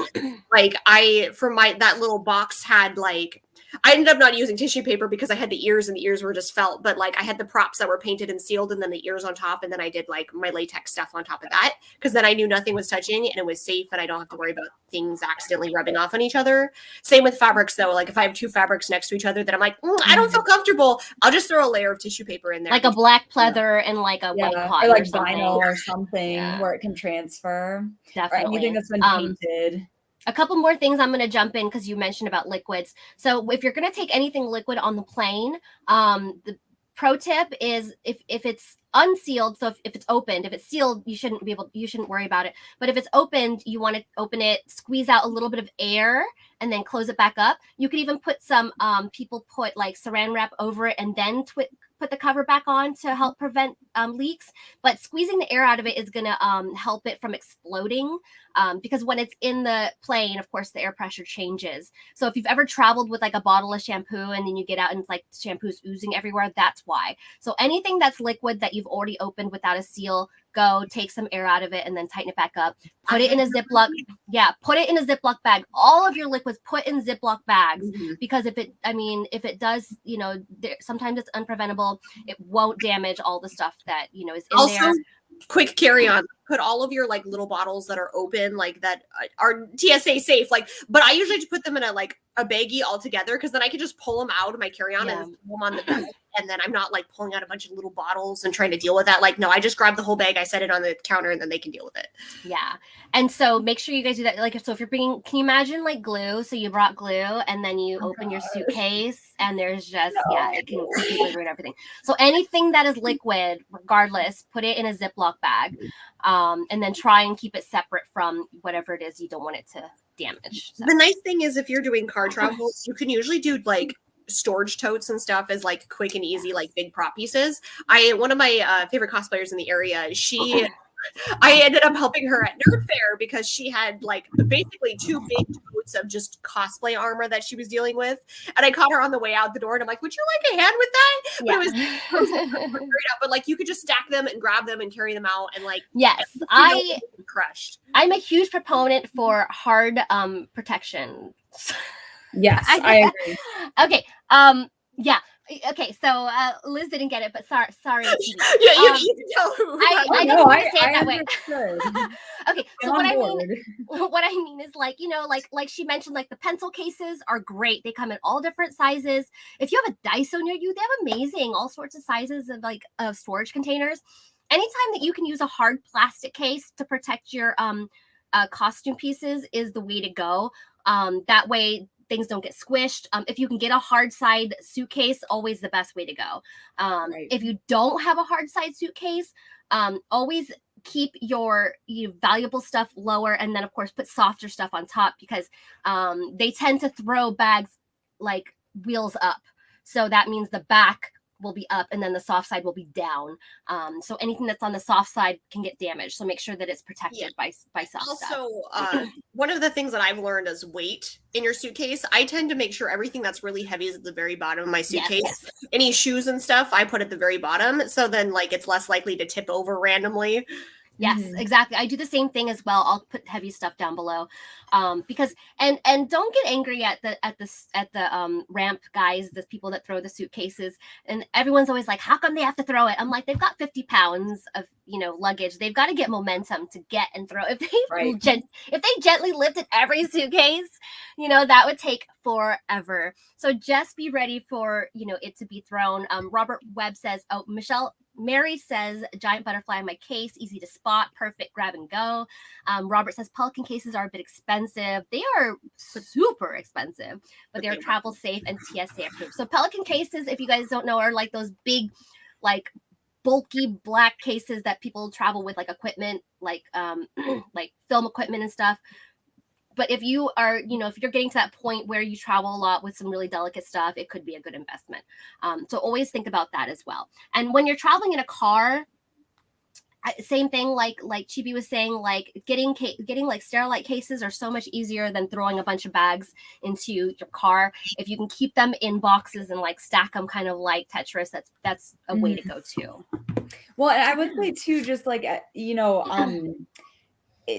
Like that little box had like, I ended up not using tissue paper because I had the ears and the ears were just felt, but like I had the props that were painted and sealed and then the ears on top. And then I did like my latex stuff on top of that because then I knew nothing was touching and it was safe and I don't have to worry about things accidentally rubbing off on each other. Same with fabrics though. Like if I have two fabrics next to each other that I'm like, I don't feel comfortable, I'll just throw a layer of tissue paper in there. Like a black pleather and like a white cotton or like vinyl or something where it can transfer. Definitely. Or anything that's been painted. A couple more things I'm going to jump in because you mentioned about liquids. So if you're going to take anything liquid on the plane, the pro tip is if it's unsealed, so if it's opened, if it's sealed, you shouldn't worry about it. But if it's opened, you want to open it, squeeze out a little bit of air, and then close it back up. You could even put some people put like saran wrap over it and then put the cover back on to help prevent leaks. But squeezing the air out of it is going to help it from exploding because when it's in the plane, of course, the air pressure changes. So if you've ever traveled with like a bottle of shampoo and then you get out and it's like shampoo's oozing everywhere, that's why. So anything that's liquid that you've already opened without a seal, go take some air out of it and then tighten it back up. Put it in a Ziploc. Yeah, put it in a Ziploc bag. All of your liquids put in Ziploc bags because if it does, sometimes it's unpreventable. It won't damage all the stuff that, is in there. Quick carry on. Put all of your like little bottles that are open, like that are TSA safe. Like, but I usually just put them in a baggie all together because then I can just pull them out of my carry on and pull them on the bag. And then I'm not like pulling out a bunch of little bottles and trying to deal with that. Like, no, I just grab the whole bag, I set it on the counter, and then they can deal with it. Yeah. And so make sure you guys do that. Like, so if you're bringing, can you imagine like glue? So you brought glue and then you open your suitcase and there's just, it can glitter and everything. So anything that is liquid, regardless, put it in a Ziploc bag and then try and keep it separate from whatever it is you don't want it to damage. So. The nice thing is if you're doing car travel, you can usually do like storage totes and stuff as like quick and easy, like big prop pieces. One of my favorite cosplayers in the area, I ended up helping her at Nerd Fair because she had like basically two big totes of just cosplay armor that she was dealing with. And I caught her on the way out the door and I'm like, would you like a hand with that? Yeah. But it was but like you could just stack them and grab them and carry them out and like crushed. I'm a huge proponent for hard protection. Yes, I agree. Okay. Yeah. Okay. So Liz didn't get it, but sorry. Yeah, you can tell who. I didn't want to say it that way. Okay. So what I mean is like, like she mentioned, like the pencil cases are great. They come in all different sizes. If you have a Daiso near you, they have amazing all sorts of sizes of storage containers. Anytime that you can use a hard plastic case to protect your costume pieces is the way to go. That way things don't get squished. If you can get a hard side suitcase, always the best way to go. If you don't have a hard side suitcase, always keep your valuable stuff lower and then of course put softer stuff on top because they tend to throw bags like wheels up. So that means the back will be up and then the soft side will be down. So anything that's on the soft side can get damaged. So make sure that it's protected by soft stuff. Also, one of the things that I've learned is weight in your suitcase. I tend to make sure everything that's really heavy is at the very bottom of my suitcase. Yes. Any shoes and stuff I put at the very bottom. So then like it's less likely to tip over randomly. Yes, exactly. I do the same thing as well. I'll put heavy stuff down below, because and don't get angry at the ramp guys, the people that throw the suitcases. And everyone's always like, "How come they have to throw it?" I'm like, they've got 50 pounds of luggage. They've got to get momentum to get and throw. If they gently lifted every suitcase, that would take forever. So just be ready for it to be thrown. Robert Webb says, "Oh, Mary says, giant butterfly in my case, easy to spot, perfect grab and go." Robert says, Pelican cases are a bit expensive. They are super expensive, but they're travel safe and TSA approved. So Pelican cases, if you guys don't know, are like those big, like bulky black cases that people travel with, like equipment, like like film equipment and stuff. But if you are, if you're getting to that point where you travel a lot with some really delicate stuff, it could be a good investment. So always think about that as well. And when you're traveling in a car, same thing, like Chibi was saying, like getting like Sterilite cases are so much easier than throwing a bunch of bags into your car. If you can keep them in boxes and like stack them kind of like Tetris, that's a way to go too. Well, and I would say too, just like,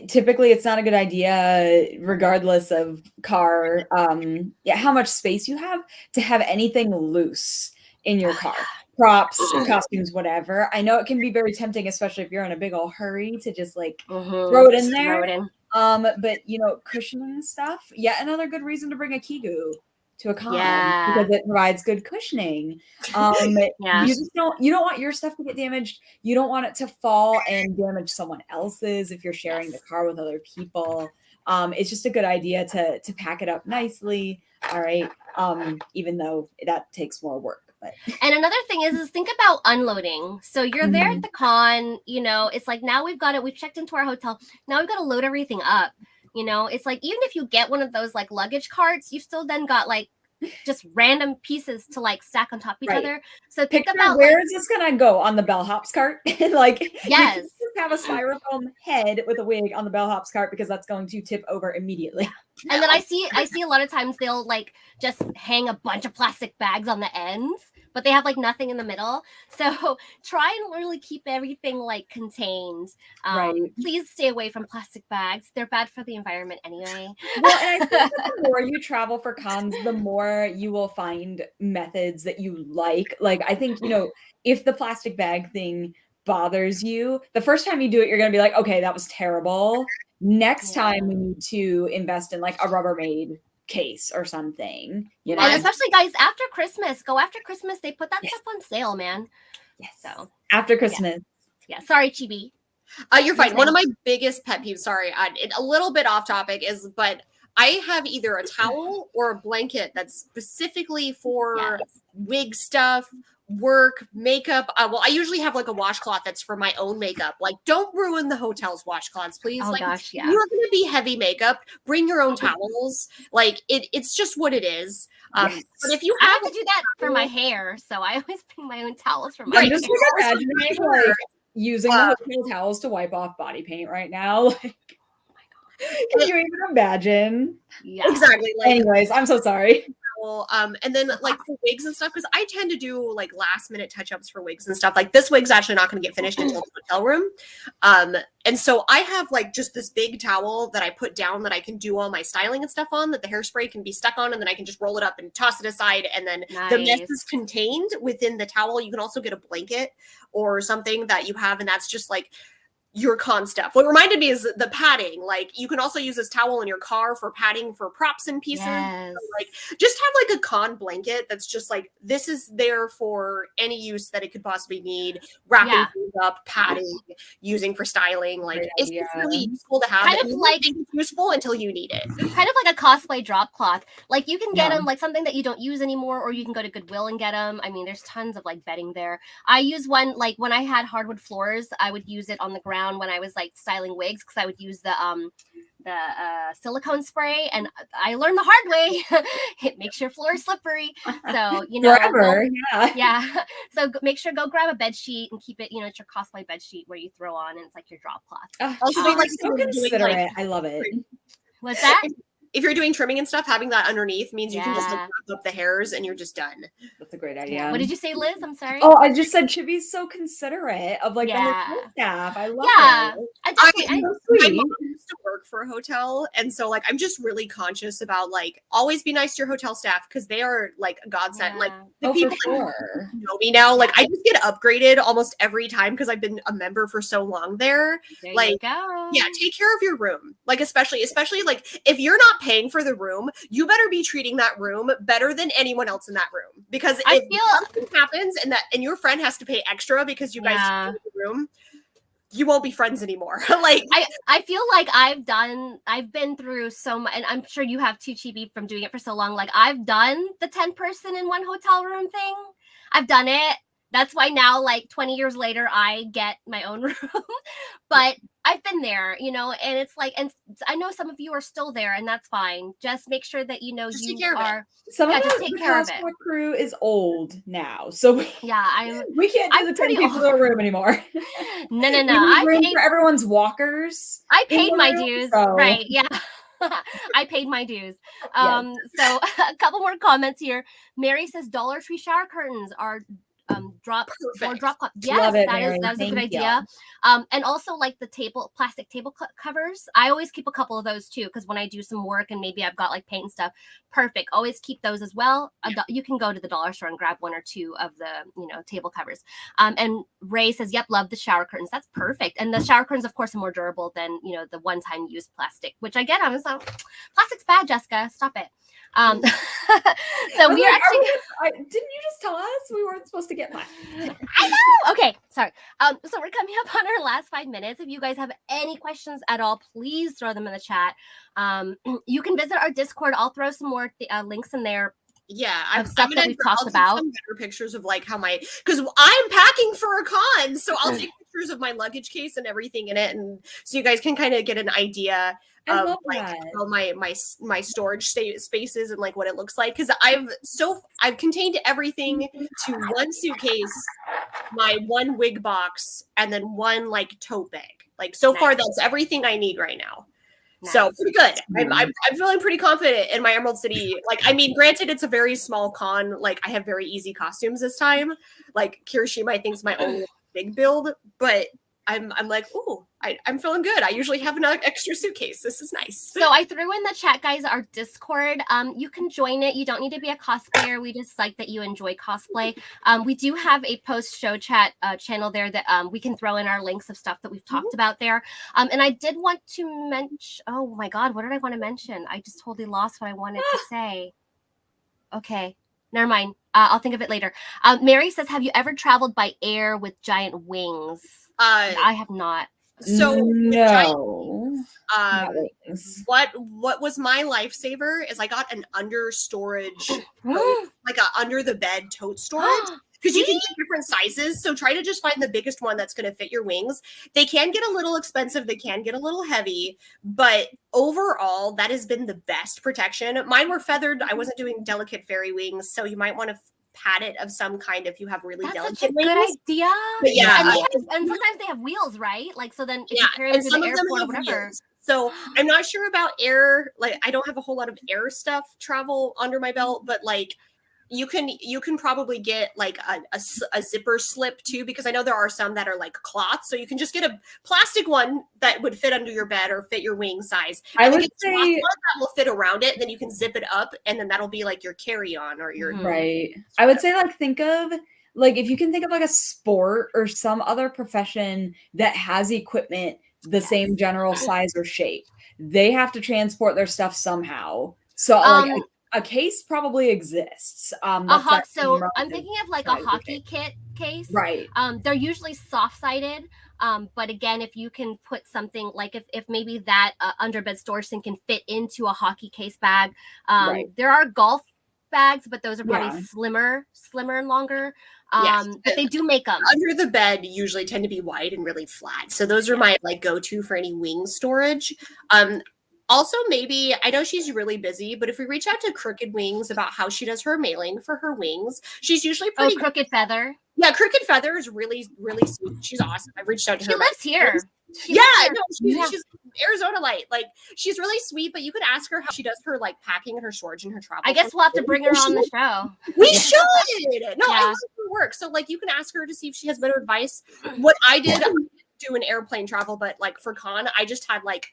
typically it's not a good idea, regardless of car, how much space you have, to have anything loose in your car. Props, costumes, whatever. I know it can be very tempting, especially if you're in a big old hurry, to just like throw it in there. But cushioning stuff, yet another good reason to bring a Kigu to a con, because it provides good cushioning. You don't want your stuff to get damaged. You don't want it to fall and damage someone else's if you're sharing the car with other people. It's just a good idea to pack it up nicely. All right. Even though that takes more work. And another thing is think about unloading. So you're there at the con, it's like, now we've checked into our hotel. Now we've got to load everything up. It's like, even if you get one of those like luggage carts, you still then got like just random pieces to like stack on top of each other. So think about, where is this gonna go on the bellhops cart? Like, yes, you just have a styrofoam head with a wig on the bellhops cart, because that's going to tip over immediately. And then I see a lot of times they'll like just hang a bunch of plastic bags on the ends, but they have like nothing in the middle. So try and really keep everything like contained. Please stay away from plastic bags. They're bad for the environment anyway. Well, and I think that the more you travel for cons, the more you will find methods that you like. Like, I think, if the plastic bag thing bothers you, the first time you do it, you're going to be like, okay, that was terrible. Next time we need to invest in like a Rubbermaid case or something, And especially, guys, after Christmas, they put that stuff on sale, man. So after Christmas. Sorry, Chibi. You're fine. One of my biggest pet peeves, sorry, a little bit off topic, but I have either a towel or a blanket that's specifically for wig stuff, work, makeup. Well, I usually have like a washcloth that's for my own makeup. Like, don't ruin the hotel's washcloths, please. Oh like, gosh, you're gonna be heavy makeup. Bring your own towels. Like, it's just what it is. But if you have to do that for my hair, so I always bring my own towels for my hair. Just imagine like using the hotel towels to wipe off body paint right now. Like, can you even imagine? Yeah, exactly. Like, anyways, I'm so sorry. And then like for wigs and stuff, because I tend to do like last minute touch-ups for wigs and stuff. Like, this wig's actually not going to get finished until the hotel room. And so I have like just this big towel that I put down that I can do all my styling and stuff on, that the hairspray can be stuck on, and then I can just roll it up and toss it aside. And then the mess is contained within the towel. You can also get a blanket or something that you have, and that's just like your con stuff. What reminded me is the padding. Like, you can also use this towel in your car for padding for props and pieces. So, like, just have like a con blanket that's just like, this is there for any use that it could possibly need. Wrapping things up, padding, using for styling. Like, it's really useful to have. Kind of like, it's useful until you need it. Kind of like a cosplay drop cloth. Like, you can get them like something that you don't use anymore, or you can go to Goodwill and get them. I mean, there's tons of like bedding there. I use one, like when I had hardwood floors, I would use it on the ground when I was like styling wigs, because I would use the silicone spray, and I learned the hard way. It makes your floor slippery. So forever. So make sure go grab a bed sheet and keep it. It's your cosplay bed sheet where you throw on, and it's like your drop cloth. Also, so considerate. I love it. What's that? if you're doing trimming and stuff, having that underneath means you can just like, wrap up the hairs and you're just done. That's a great idea. What did you say, Liz? I'm sorry. Oh, I just said Chibi's so considerate of like the hotel staff. I love it. I used to work for a hotel, and so like I'm just really conscious about like always be nice to your hotel staff because they are like a godsend. Like the people that know me now, like I just get upgraded almost every time because I've been a member for so long there. Like, take care of your room. Like especially like if you're not paying for the room, you better be treating that room better than anyone else in that room. Because if something happens and your friend has to pay extra because you guys in the room, you won't be friends anymore. Like I feel like I've been through so much, and I'm sure you have too, Chibi, from doing it for so long. Like I've done the 10 person in one hotel room thing. I've done it. That's why now, like 20 years later, I get my own room. But I've been there, you know, and it's like, and I know some of you are still there, and that's fine. Just make sure that you know just you are. Some of just take care of it. Crew is old now, so we can't do the 10 people in a room anymore. No. I paid for everyone's walkers. I paid my dues, right? Yeah. I paid my dues. So a couple more comments here. Mary says Dollar Tree shower curtains are drop cloth. Yes, that's a good idea. And also like the plastic table covers. I always keep a couple of those too, because when I do some work and maybe I've got like paint and stuff, perfect. Always keep those as well. You can go to the dollar store and grab 1 or 2 of the table covers. And Ray says, yep, love the shower curtains. That's perfect. And the shower curtains, of course, are more durable than the one-time use plastic, which I get. I'm just like, plastic's bad, Jessica. Stop it. So we are actually. Didn't you just tell us we weren't supposed to get plastic? I know. Okay, sorry. So we're coming up on our last 5 minutes. If you guys have any questions at all, please throw them in the chat. You can visit our Discord. I'll throw some more links in there. Yeah, stuff that we've talked about. Some better pictures of like how because I'm packing for a con, so I'll take pictures of my luggage case and everything in it, and so you guys can kind of get an idea of like how my storage spaces and like what it looks like. Because I've contained everything to one suitcase, my one wig box, and then one like tote bag. Like so far, that's everything I need right now. So pretty good. I'm feeling pretty confident in my Emerald City. Like, I mean, granted, it's a very small con. Like, I have very easy costumes this time. Like, Kirishima, I think, is my only big build. But I'm like, ooh, I'm feeling good. I usually have an extra suitcase. This is nice. So I threw in the chat, guys, our Discord. You can join it. You don't need to be a cosplayer. We just like that you enjoy cosplay. We do have a post-show chat channel there that we can throw in our links of stuff that we've talked about there. And I did want to mention, oh my God, what did I want to mention? I just totally lost what I wanted to say. Okay, never mind. I'll think of it later. Mary says, have you ever traveled by air with giant wings? I have not. So no. What was my lifesaver is I got an under storage, like a under the bed tote storage. Because you can get different sizes. So try to just find the biggest one that's going to fit your wings. They can get a little expensive. They can get a little heavy. But overall, that has been the best protection. Mine were feathered. I wasn't doing delicate fairy wings. So you might want to pad it of some kind if you have really delicate wings. Good idea. But yeah. And sometimes they have wheels, right? Like, so then if you carry them to the airport or whatever. So I'm not sure about air. Like, I don't have a whole lot of air stuff travel under my belt, but like, you can probably get like a zipper slip too, because I know there are some that are like cloth, so you can just get a plastic one that would fit under your bed or fit your wing size. I would say one that will fit around it, then you can zip it up, and then that'll be like your carry-on or your right. I would say like think of like if you can think of like a sport or some other profession that has equipment the same general size or shape, they have to transport their stuff somehow. So like a case probably exists. So I'm thinking of like a hockey kit case. Right. They're usually soft-sided. But again, if you can put something like if maybe that underbed storage thing can fit into a hockey case bag. There are golf bags, but those are probably slimmer and longer. But they do make them. Under the bed usually tend to be wide and really flat. So those are my like go-to for any wing storage. Also, maybe, I know she's really busy, but if we reach out to Crooked Wings about how she does her mailing for her wings, she's usually pretty Crooked Feather. Yeah, Crooked Feather is really, really sweet. She's awesome. I've reached out to her. She lives here. She's Arizona Light. Like, she's really sweet, but you could ask her how she does her like packing and her storage and her travel. I guess we'll have to bring her on the show. We should. No, I love her work. So like, you can ask her to see if she has better advice. What I did do an airplane travel, but like for con, I just had like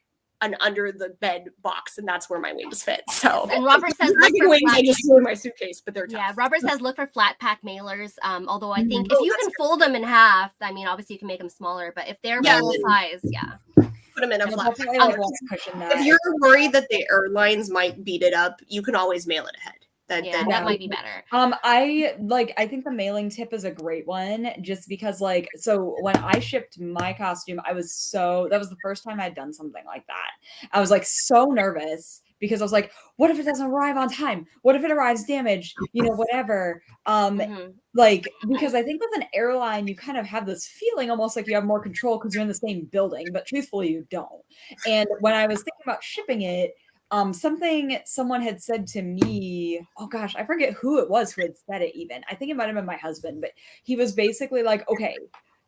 an under the bed box, and that's where my wings fit. So, and Robert says I just threw in my suitcase, but they're tough. Yeah, Robert says look for flat pack mailers. Although I think if you can fold them in half, I mean, obviously you can make them smaller, but if they're full size, put them in a flat pack. If you're worried that the airlines might beat it up, you can always mail it ahead. That might be better. I think the mailing tip is a great one, just because like, so when I shipped my costume, that was the first time I'd done something like that. I was like so nervous because I was like, what if it doesn't arrive on time? What if it arrives damaged? You know, whatever. Like, because I think with an airline, you kind of have this feeling almost like you have more control because you're in the same building, but truthfully you don't. And when I was thinking about shipping it, someone had said to me, oh gosh, I forget who it was who had said it even. I think it might have been my husband, but he was basically like, okay,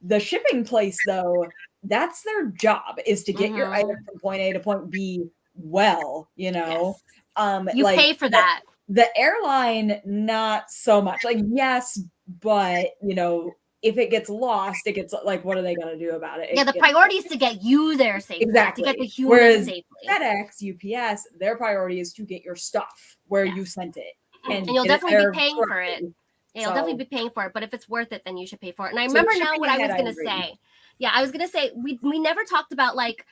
the shipping place though, that's their job, is to get your item from point A to point B well, you know. You pay for that. The airline, not so much. Like, yes, but you know, if it gets lost, it gets like, what are they going to do about it? The priority is to get you there safely. Exactly. To get the human safely. FedEx, UPS, their priority is to get your stuff where you sent it. And you'll definitely be paying for it. Yeah, you'll definitely be paying for it. But if it's worth it, then you should pay for it. And I remember now what I was going to say. Yeah, I was going to say, we never talked about like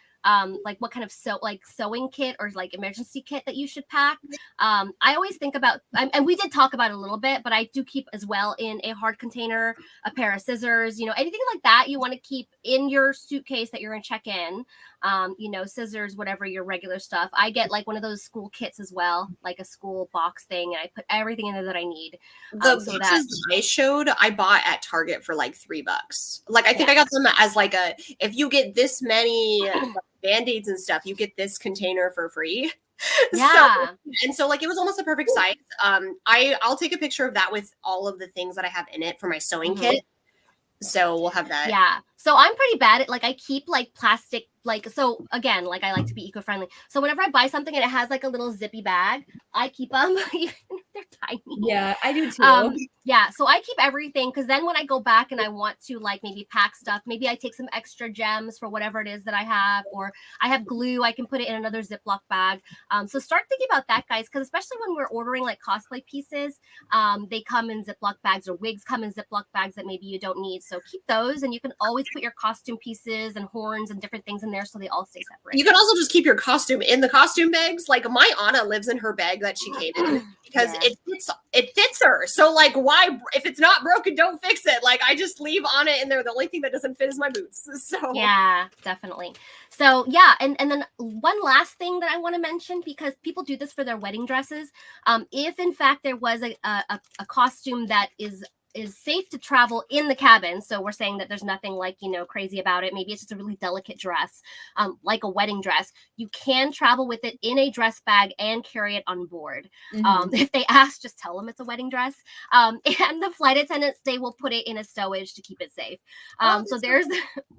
what kind of sewing kit or like emergency kit that you should pack. I always think about, and we did talk about it a little bit, but I do keep as well in a hard container, a pair of scissors, you know, anything like that you want to keep in your suitcase that you're going to check in. You know, scissors, whatever, your regular stuff. I get like one of those school kits as well, like a school box thing, and I put everything in there that I need. The boxes I showed, I bought at Target for like $3. Like, I think I got them as like if you get this many Band-Aids and stuff, you get this container for free. So like, it was almost a perfect size. I'll take a picture of that with all of the things that I have in it for my sewing kit. So we'll have that. Yeah. So I'm pretty bad at like, I keep like plastic, like, so again, like I like to be eco-friendly. So whenever I buy something and it has like a little zippy bag, I keep them, even if they're tiny. Yeah, I do too. So I keep everything, because then when I go back and I want to like maybe pack stuff, maybe I take some extra gems for whatever it is that I have, or I have glue, I can put it in another Ziploc bag. So start thinking about that, guys, because especially when we're ordering like cosplay pieces, they come in Ziploc bags, or wigs come in Ziploc bags that maybe you don't need. So keep those, and you can always put your costume pieces and horns and different things in there so they all stay separate. You can also just keep your costume in the costume bags. Like, my Anna lives in her bag that she came in because it fits her. So like, why, if it's not broken, don't fix it. Like, I just leave Anna in there. The only thing that doesn't fit is my boots. So yeah, definitely. So yeah, and then one last thing that I want to mention, because people do this for their wedding dresses. If in fact there was a costume that is safe to travel in the cabin, so we're saying that there's nothing like, you know, crazy about it, maybe it's just a really delicate dress, like a wedding dress, you can travel with it in a dress bag and carry it on board. If they ask, just tell them it's a wedding dress, and the flight attendants, they will put it in a stowage to keep it safe. So there's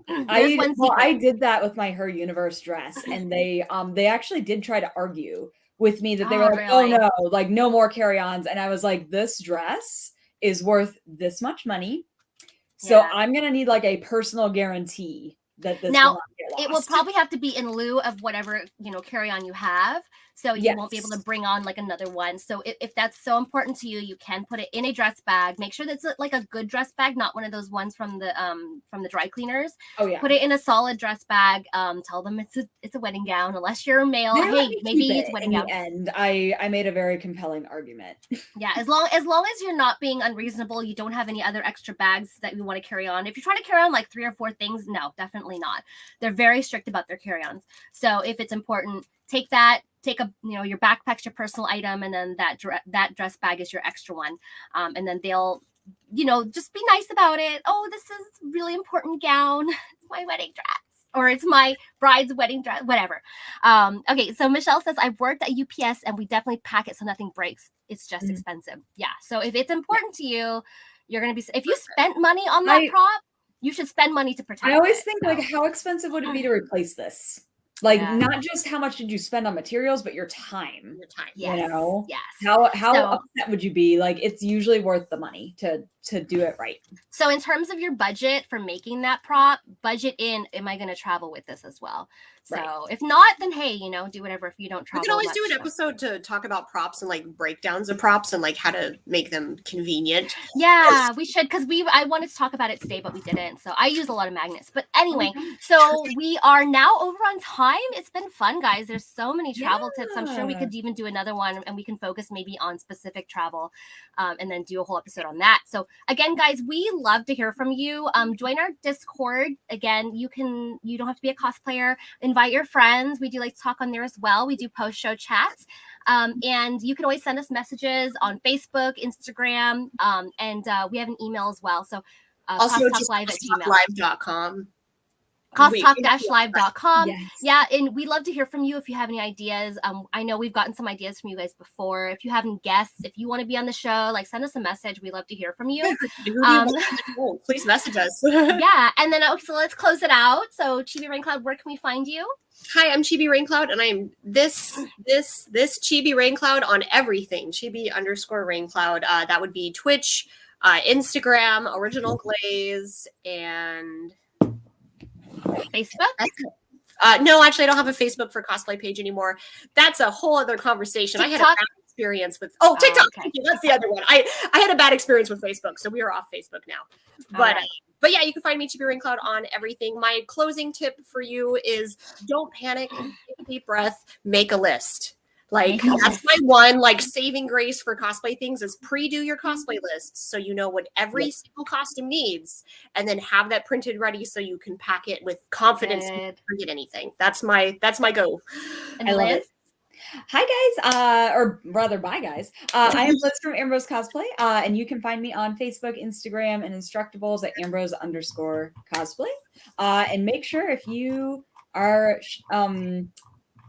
I did that with my Her Universe dress, and they actually did try to argue with me that they were like, really? Oh no, like no more carry-ons, and I was like, this dress is worth this much money, so I'm gonna need like a personal guarantee that this now will not get lost. It will probably have to be in lieu of whatever, you know, carry-on you have, so you won't be able to bring on like another one. So if that's so important to you, you can put it in a dress bag. Make sure that's like a good dress bag, not one of those ones from the dry cleaners. Put it in a solid dress bag. Tell them it's a wedding gown, unless you're a male. Hey, maybe it's a wedding gown. And I made a very compelling argument. Yeah, as long as you're not being unreasonable, you don't have any other extra bags that you want to carry on. If you're trying to carry on like 3 or 4 things, no, definitely not. They're very strict about their carry-ons. So if it's important, take your backpack's your personal item, and then that dress bag is your extra one. And then they'll, you know, just be nice about it. Oh, this is a really important gown. It's my wedding dress, or it's my bride's wedding dress, whatever. Okay, so Michelle says, I've worked at UPS and we definitely pack it so nothing breaks. It's just expensive. Yeah. So if it's important to you, you're going to be, if you spent money on that prop, you should spend money to protect. I always think like, how expensive would it be to replace this? Like, not just how much did you spend on materials, but your time. Yes. You know? Yes. How upset would you be? Like, it's usually worth the money to do it right. So in terms of your budget for making that prop, budget in, am I going to travel with this as well? So if not, then hey, you know, do whatever if you don't travel. We can always do an episode to talk about props and like breakdowns of props and like how to make them convenient. Yeah, we should, because I wanted to talk about it today, but we didn't. So I use a lot of magnets. But anyway, so we are now over on time. It's been fun, guys. There's so many travel tips. I'm sure we could even do another one, and we can focus maybe on specific travel, and then do a whole episode on that. So again, guys, we love to hear from you. Join our Discord. Again, you don't have to be a cosplayer. Invite your friends. We do like to talk on there as well. We do post-show chats. And you can always send us messages on Facebook, Instagram, and we have an email as well. So also just CosTalkLive.com. CosTalk-live.com. Yes. Yeah, and we love to hear from you if you have any ideas. I know we've gotten some ideas from you guys before. If you have any guests, if you want to be on the show, like send us a message. We love to hear from you. Please message us. Yeah, and then so let's close it out. So Chibi Raincloud, where can we find you? Hi, I'm Chibi Raincloud, and I'm this Chibi Raincloud on everything. Chibi_Raincloud. That would be Twitch, Instagram, Original Glaze, and Facebook? No, actually, I don't have a Facebook for cosplay page anymore. That's a whole other conversation. TikTok? I had a bad experience with TikTok. Okay. That's the other one. I had a bad experience with Facebook, so we are off Facebook now. But yeah, you can find me Chibi Raincloud on everything. My closing tip for you is don't panic, take a deep breath, make a list. Like that's my one saving grace for cosplay things is pre-do your cosplay lists so you know what every single costume needs, and then have that printed ready so you can pack it with confidence and not forget anything. That's my go. I love it. Hi guys, or rather bye guys. I am Liz from Ambrose Cosplay, and you can find me on Facebook, Instagram, and Instructables at Ambrose_Cosplay. And make sure if you are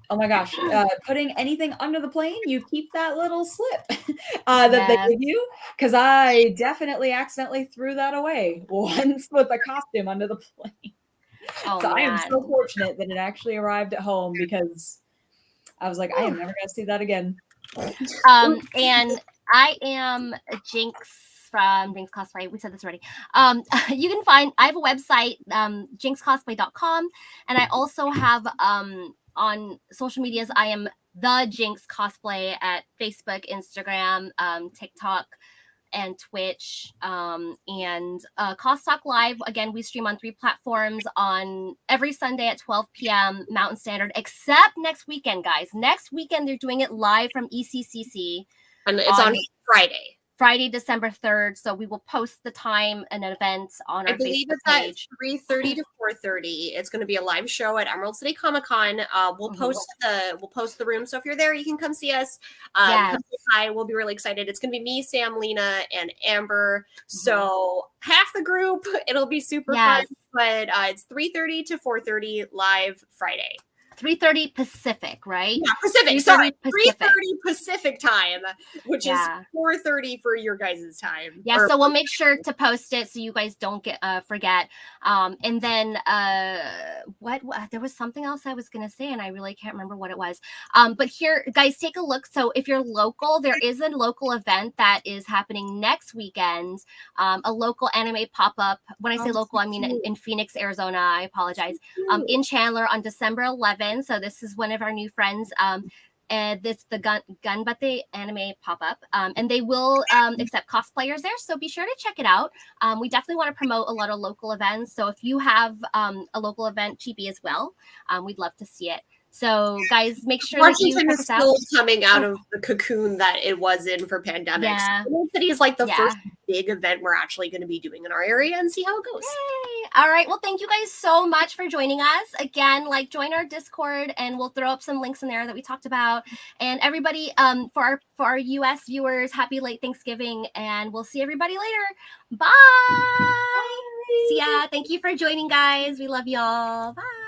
oh my gosh, putting anything under the plane, you keep that little slip that they give you, because I definitely accidentally threw that away once with a costume under the plane. So I am so fortunate that it actually arrived at home, because I was like, I am never going to see that again. And I am Jinx from Jinx Cosplay. We said this already. You can find, I have a website, jinxcosplay.com. And I also have on social medias, I am the Jinx Cosplay at Facebook, Instagram, TikTok, and Twitch, and CosTalk Live. Again, we stream on 3 platforms on every Sunday at 12 p.m. Mountain Standard, except next weekend, guys. Next weekend, they're doing it live from ECCC. And it's on Friday, December 3rd. So we will post the time and events on our Facebook page. It's at 3:30 to 4:30. It's going to be a live show at Emerald City Comic Con. We'll post the room, so if you're there, you can come see us. Come say hi. We'll be really excited. It's going to be me, Sam, Lena, and Amber. So half the group. It'll be super fun. But it's 3:30 to 4:30 live Friday. 3:30 Pacific, right? Yeah, Pacific. Sorry, 3:30 Pacific time, which is 4:30 for your guys' time. Yeah, so we'll make sure to post it so you guys don't forget. And then what there was something else I was gonna say, and I really can't remember what it was. But here, guys, take a look. So if you're local, there is a local event that is happening next weekend. A local anime pop-up. When I say local, I mean in Phoenix, Arizona. I apologize. In Chandler on December 11th. So this is one of our new friends. The Ganbate anime pop-up. And they will accept cosplayers there. So be sure to check it out. We definitely want to promote a lot of local events. So if you have a local event, Chibi as well, we'd love to see it. So, guys, make sure Washington that you is still coming out of the cocoon that it was in for pandemics. Yeah. Emerald City is like the first big event we're actually going to be doing in our area, and see how it goes. Yay. All right. Well, thank you guys so much for joining us. Again, join our Discord, and we'll throw up some links in there that we talked about. And everybody, for our US viewers, happy late Thanksgiving, and we'll see everybody later. Bye. See ya. Thank you for joining, guys. We love y'all. Bye.